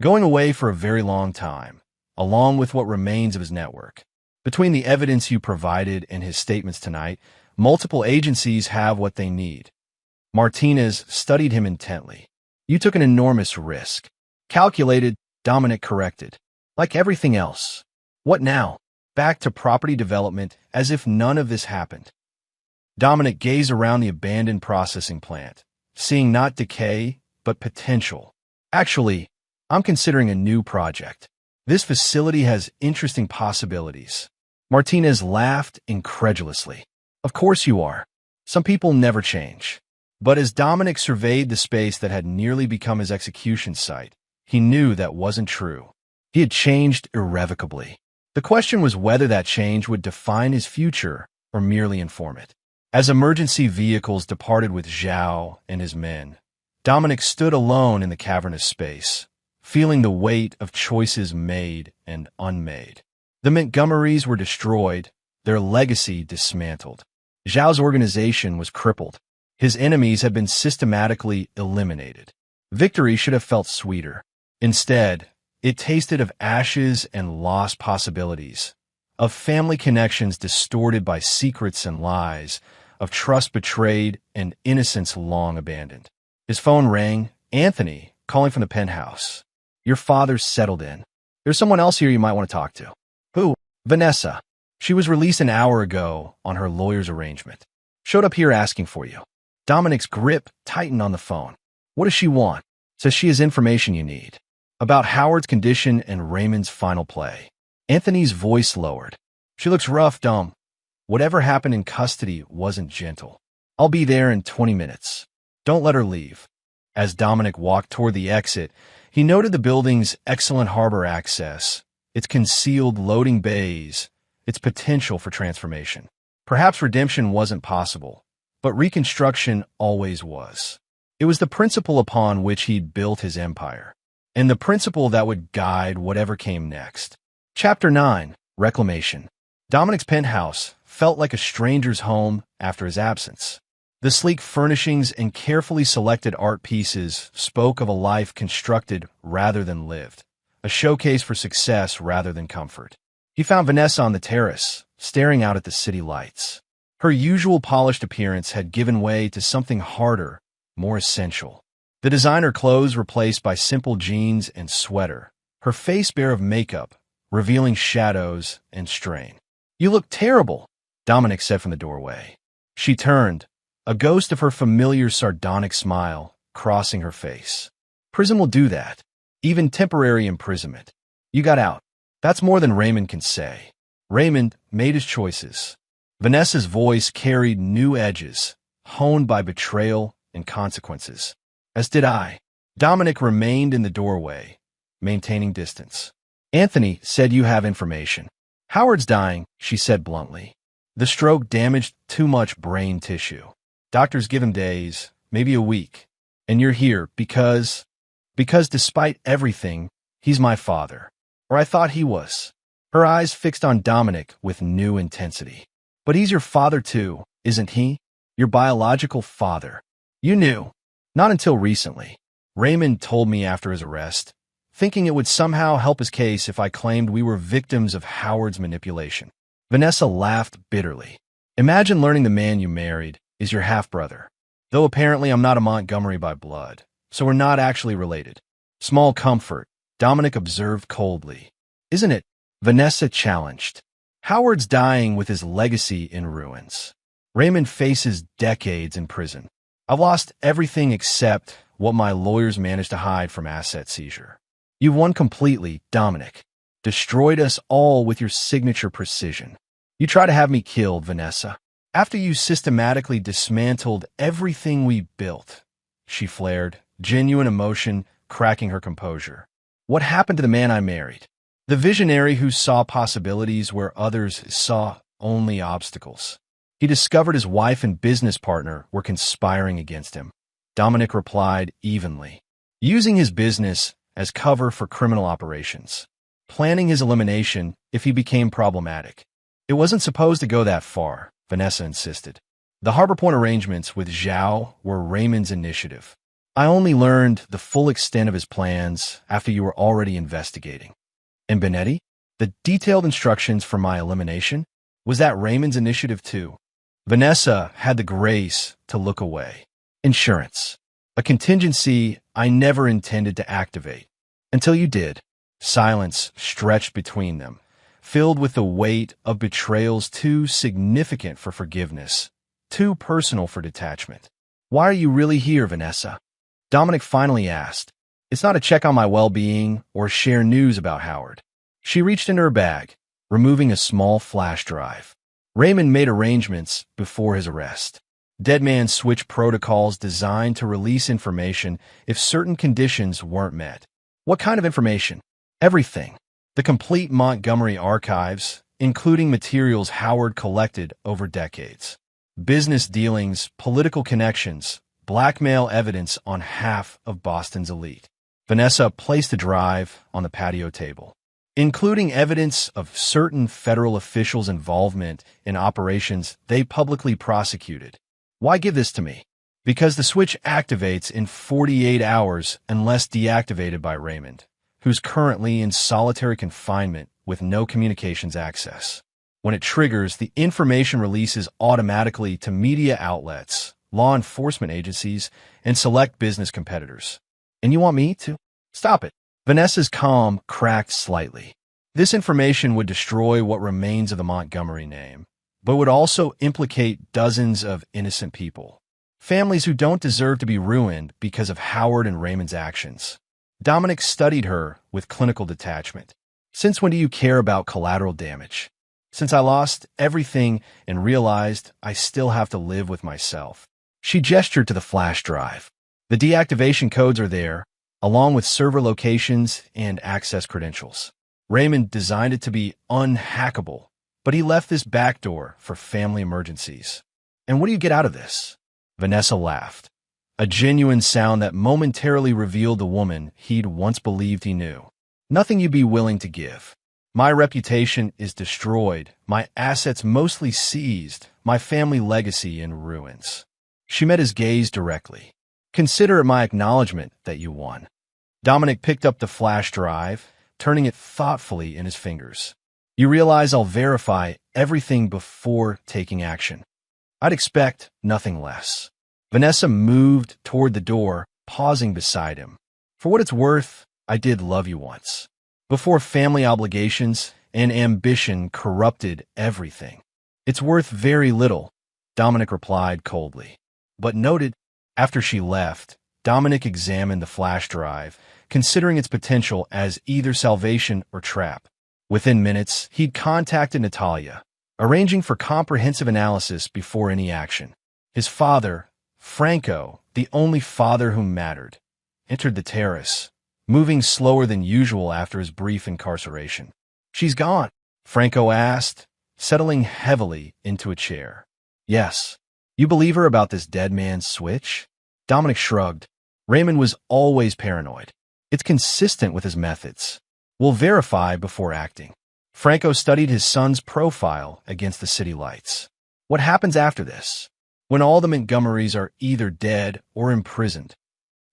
going away for a very long time, along with what remains of his network. Between the evidence you provided and his statements tonight, multiple agencies have what they need. Martinez studied him intently. You took an enormous risk. Calculated, Dominic corrected. Like everything else. What now? Back to property development as if none of this happened. Dominic gazed around the abandoned processing plant, seeing not decay, but potential. Actually, I'm considering a new project. This facility has interesting possibilities. Martinez laughed incredulously. Of course you are. Some people never change. But as Dominic surveyed the space that had nearly become his execution site, he knew that wasn't true. He had changed irrevocably. The question was whether that change would define his future or merely inform it. As emergency vehicles departed with Zhao and his men, Dominic stood alone in the cavernous space, feeling the weight of choices made and unmade. The Montgomerys were destroyed, their legacy dismantled. Zhao's organization was crippled. His enemies had been systematically eliminated. Victory should have felt sweeter. Instead, it tasted of ashes and lost possibilities, of family connections distorted by secrets and lies, of trust betrayed and innocence long abandoned. His phone rang. Anthony, calling from the penthouse. Your father's settled in. There's someone else here you might want to talk to. Who? Vanessa. She was released an hour ago on her lawyer's arrangement. Showed up here asking for you. Dominic's grip tightened on the phone. What does she want? Says she has information you need. About Howard's condition and Raymond's final play. Anthony's voice lowered. She looks rough, Dom. Whatever happened in custody wasn't gentle. I'll be there in 20 minutes. Don't let her leave. As Dominic walked toward the exit, he noted the building's excellent harbor access, its concealed loading bays, its potential for transformation. Perhaps redemption wasn't possible, but reconstruction always was. It was the principle upon which he'd built his empire, and the principle that would guide whatever came next. Chapter 9, Reclamation. Dominic's penthouse felt like a stranger's home after his absence. The sleek furnishings and carefully selected art pieces spoke of a life constructed rather than lived, a showcase for success rather than comfort. He found Vanessa on the terrace, staring out at the city lights. Her usual polished appearance had given way to something harder, more essential. The designer clothes replaced by simple jeans and sweater, her face bare of makeup, revealing shadows and strain. You look terrible, Dominic said from the doorway. She turned, a ghost of her familiar sardonic smile crossing her face. Prison will do that. Even temporary imprisonment. You got out. That's more than Raymond can say. Raymond made his choices. Vanessa's voice carried new edges, honed by betrayal and consequences. As did I. Dominic remained in the doorway, maintaining distance. Anthony said you have information. Howard's dying, she said bluntly. The stroke damaged too much brain tissue. Doctors give him days, maybe a week. And you're here because despite everything, he's my father. Or I thought he was. Her eyes fixed on Dominic with new intensity. But he's your father too, isn't he? Your biological father. You knew. Not until recently. Raymond told me after his arrest, thinking it would somehow help his case if I claimed we were victims of Howard's manipulation. Vanessa laughed bitterly. Imagine learning the man you married is your half-brother. Though apparently I'm not a Montgomery by blood, so we're not actually related. Small comfort, Dominic observed coldly. Isn't it? Vanessa challenged. Howard's dying with his legacy in ruins. Raymond faces decades in prison. I've lost everything except what my lawyers managed to hide from asset seizure. You've won completely, Dominic. Destroyed us all with your signature precision. You try to have me killed, Vanessa. After you systematically dismantled everything we built, she flared, genuine emotion cracking her composure. What happened to the man I married? The visionary who saw possibilities where others saw only obstacles. He discovered his wife and business partner were conspiring against him. Dominic replied evenly, using his business as cover for criminal operations, planning his elimination if he became problematic. It wasn't supposed to go that far, Vanessa insisted. The Harbor Point arrangements with Zhao were Raymond's initiative. I only learned the full extent of his plans after you were already investigating. And Benetti? The detailed instructions for my elimination? Was that Raymond's initiative too? Vanessa had the grace to look away. Insurance. A contingency I never intended to activate. Until you did. Silence stretched between them, filled with the weight of betrayals too significant for forgiveness, too personal for detachment. Why are you really here, Vanessa? Dominic finally asked. It's not a check on my well-being or share news about Howard. She reached into her bag, removing a small flash drive. Raymond made arrangements before his arrest. Dead man switch protocols designed to release information if certain conditions weren't met. What kind of information? Everything. The complete Montgomery archives, including materials Howard collected over decades. Business dealings, political connections, blackmail evidence on half of Boston's elite. Vanessa placed the drive on the patio table, including evidence of certain federal officials' involvement in operations they publicly prosecuted. Why give this to me? Because the switch activates in 48 hours unless deactivated by Raymond, who's currently in solitary confinement with no communications access. When it triggers, the information releases automatically to media outlets, law enforcement agencies, and select business competitors. And you want me to? Stop it. Vanessa's calm cracked slightly. This information would destroy what remains of the Montgomery name, but would also implicate dozens of innocent people. Families who don't deserve to be ruined because of Howard and Raymond's actions. Dominic studied her with clinical detachment. Since when do you care about collateral damage? Since I lost everything and realized I still have to live with myself. She gestured to the flash drive. The deactivation codes are there, along with server locations and access credentials. Raymond designed it to be unhackable, but he left this backdoor for family emergencies. And what do you get out of this? Vanessa laughed, a genuine sound that momentarily revealed the woman he'd once believed he knew. Nothing you'd be willing to give. My reputation is destroyed, my assets mostly seized, my family legacy in ruins. She met his gaze directly. Consider it my acknowledgement that you won. Dominic picked up the flash drive, turning it thoughtfully in his fingers. You realize I'll verify everything before taking action. I'd expect nothing less. Vanessa moved toward the door, pausing beside him. For what it's worth, I did love you once. Before family obligations and ambition corrupted everything. It's worth very little, Dominic replied coldly. But noted, after she left, Dominic examined the flash drive, considering its potential as either salvation or trap. Within minutes, he'd contacted Natalia, arranging for comprehensive analysis before any action. His father, Franco, the only father who mattered, entered the terrace, moving slower than usual after his brief incarceration. She's gone, Franco asked, settling heavily into a chair. Yes. You believe her about this dead man's switch? Dominic shrugged. Raymond was always paranoid. It's consistent with his methods. We'll verify before acting. Franco studied his son's profile against the city lights. What happens after this? When all the Montgomerys are either dead or imprisoned?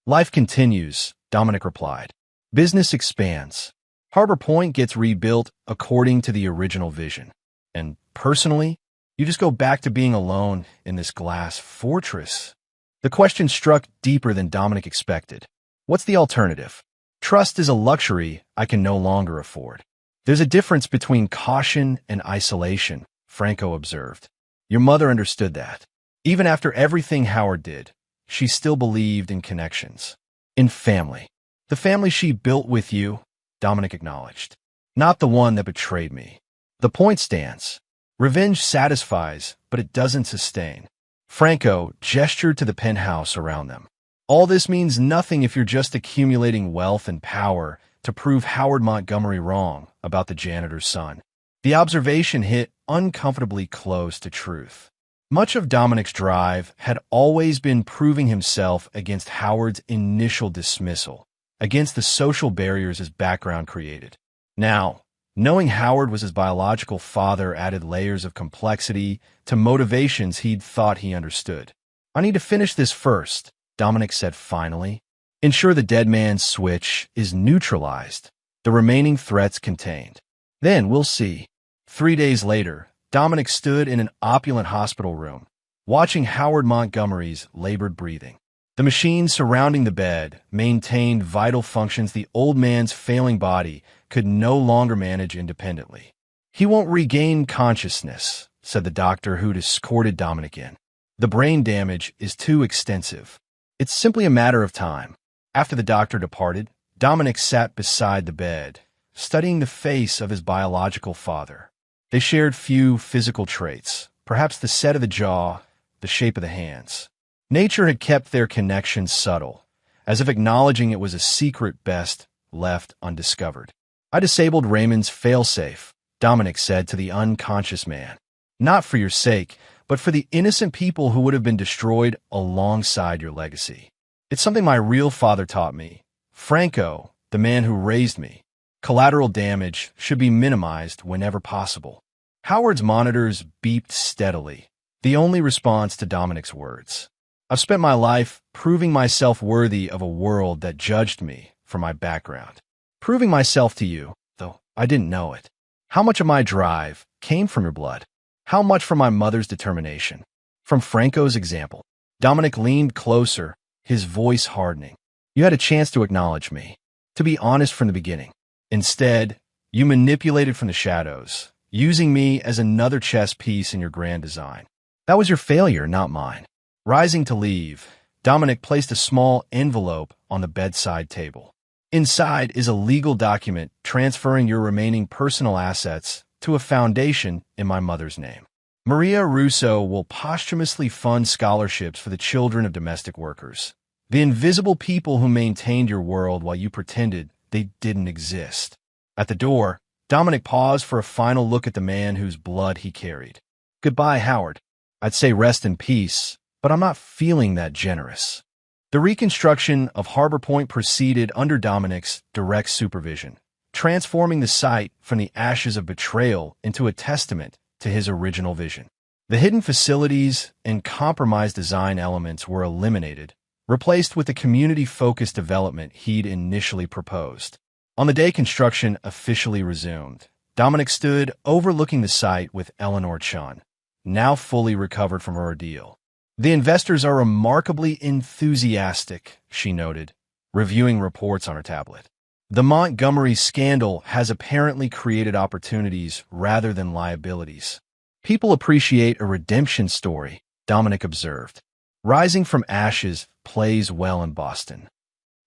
Life continues, Dominic replied. Business expands. Harbor Point gets rebuilt according to the original vision. And personally, you just go back to being alone in this glass fortress. The question struck deeper than Dominic expected. What's the alternative? Trust is a luxury I can no longer afford. There's a difference between caution and isolation, Franco observed. Your mother understood that. Even after everything Howard did, she still believed in connections. In family. The family she built with you, Dominic acknowledged. not the one that betrayed me. The point stands. Revenge satisfies, but it doesn't sustain. Franco gestured to the penthouse around them. All this means nothing if you're just accumulating wealth and power to prove Howard Montgomery wrong about the janitor's son. The observation hit uncomfortably close to truth. Much of Dominic's drive had always been proving himself against Howard's initial dismissal, against the social barriers his background created. Now, knowing Howard was his biological father added layers of complexity to motivations he'd thought he understood. "I need to finish this first," Dominic said finally. "Ensure the dead man's switch is neutralized, the remaining threats contained. Then we'll see." 3 days later, Dominic stood in an opulent hospital room, watching Howard Montgomery's labored breathing. The machines surrounding the bed maintained vital functions the old man's failing body could no longer manage independently. "He won't regain consciousness," said the doctor who'd escorted Dominic in. "The brain damage is too extensive. It's simply a matter of time." After the doctor departed, Dominic sat beside the bed, studying the face of his biological father. They shared few physical traits, perhaps the set of the jaw, the shape of the hands. Nature had kept their connection subtle, as if acknowledging it was a secret best left undiscovered. "I disabled Raymond's failsafe," Dominic said to the unconscious man. "Not for your sake, but for the innocent people who would have been destroyed alongside your legacy. It's something my real father taught me. Franco, the man who raised me. Collateral damage should be minimized whenever possible." Howard's monitors beeped steadily, the only response to Dominic's words. "I've spent my life proving myself worthy of a world that judged me for my background. Proving myself to you, though I didn't know it. How much of my drive came from your blood? How much from my mother's determination? From Franco's example?" Dominic leaned closer, his voice hardening. "You had a chance to acknowledge me, to be honest from the beginning. Instead, you manipulated from the shadows, using me as another chess piece in your grand design. That was your failure, not mine." Rising to leave, Dominic placed a small envelope on the bedside table. "Inside is a legal document transferring your remaining personal assets to a foundation in my mother's name. Maria Russo will posthumously fund scholarships for the children of domestic workers, the invisible people who maintained your world while you pretended they didn't exist." At the door, Dominic paused for a final look at the man whose blood he carried. "Goodbye, Howard. I'd say rest in peace, but I'm not feeling that generous." The reconstruction of Harbor Point proceeded under Dominic's direct supervision, transforming the site from the ashes of betrayal into a testament to his original vision. The hidden facilities and compromised design elements were eliminated, replaced with the community-focused development he'd initially proposed. On the day construction officially resumed, Dominic stood overlooking the site with Eleanor Chun, now fully recovered from her ordeal. "The investors are remarkably enthusiastic," she noted, reviewing reports on her tablet. "The Montgomery scandal has apparently created opportunities rather than liabilities. People appreciate a redemption story," Dominic observed. "Rising from ashes plays well in Boston."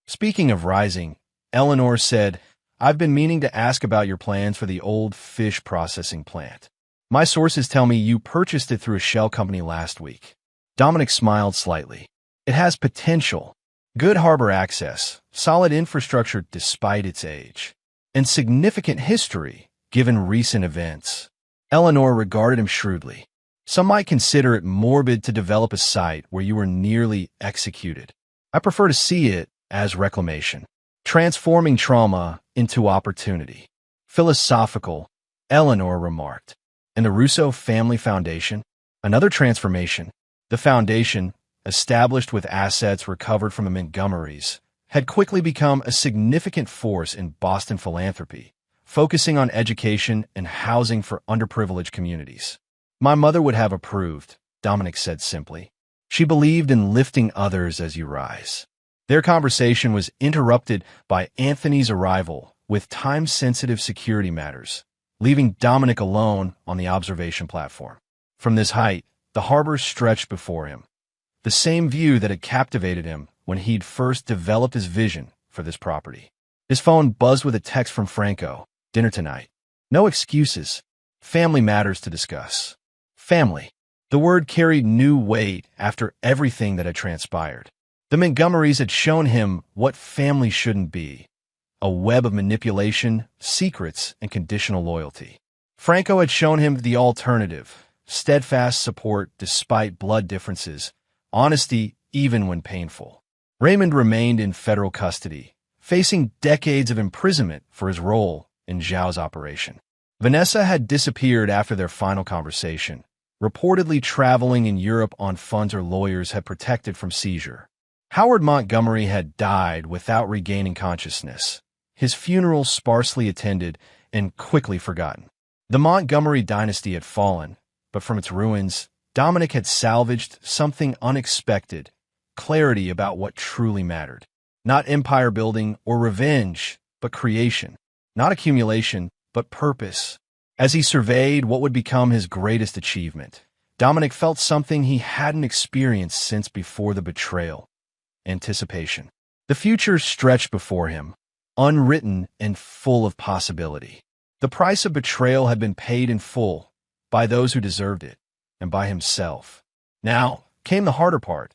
Speaking of rising, Eleanor said, "I've been meaning to ask about your plans for the old fish processing plant. My sources tell me you purchased it through a shell company last week." Dominic smiled slightly. "It has potential. Good harbor access, solid infrastructure despite its age, and significant history given recent events." Eleanor regarded him shrewdly. "Some might consider it morbid to develop a site where you were nearly executed. I prefer to see it as reclamation, transforming trauma into opportunity." "Philosophical," Eleanor remarked. "And the Russo Family Foundation? Another transformation." The foundation, established with assets recovered from the Montgomerys, had quickly become a significant force in Boston philanthropy, focusing on education and housing for underprivileged communities. "My mother would have approved," Dominic said simply. "She believed in lifting others as you rise." Their conversation was interrupted by Anthony's arrival with time-sensitive security matters, leaving Dominic alone on the observation platform. From this height, the harbor stretched before him, the same view that had captivated him when he'd first developed his vision for this property. His phone buzzed with a text from Franco. Dinner tonight. No excuses. Family matters to discuss. Family. The word carried new weight after everything that had transpired. The Montgomerys had shown him what family shouldn't be. A web of manipulation, secrets, and conditional loyalty. Franco had shown him the alternative. Steadfast support despite blood differences. Honesty even when painful. Raymond remained in federal custody, facing decades of imprisonment for his role in Zhao's operation. Vanessa had disappeared after their final conversation, reportedly traveling in Europe on funds her lawyers had protected from seizure. Howard Montgomery had died without regaining consciousness, his funeral sparsely attended and quickly forgotten. The Montgomery dynasty had fallen, but from its ruins, Dominic had salvaged something unexpected, clarity about what truly mattered. Not empire building or revenge, but creation. Not accumulation, but purpose. As he surveyed what would become his greatest achievement, Dominic felt something he hadn't experienced since before the betrayal. Anticipation. The future stretched before him, unwritten and full of possibility. The price of betrayal had been paid in full, by those who deserved it, and by himself. Now came the harder part,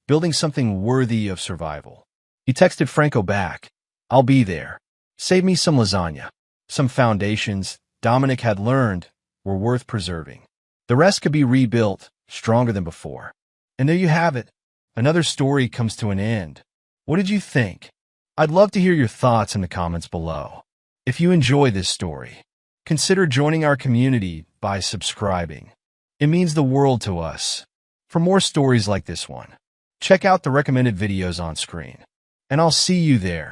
building something worthy of survival. He texted Franco back, "I'll be there. Save me some lasagna." Some foundations Dominic had learned were worth preserving. The rest could be rebuilt, stronger than before. And there you have it. Another story comes to an end. What did you think? I'd love to hear your thoughts in the comments below. If you enjoy this story, consider joining our community by subscribing. It means the world to us. For more stories like this one, check out the recommended videos on screen. And I'll see you there.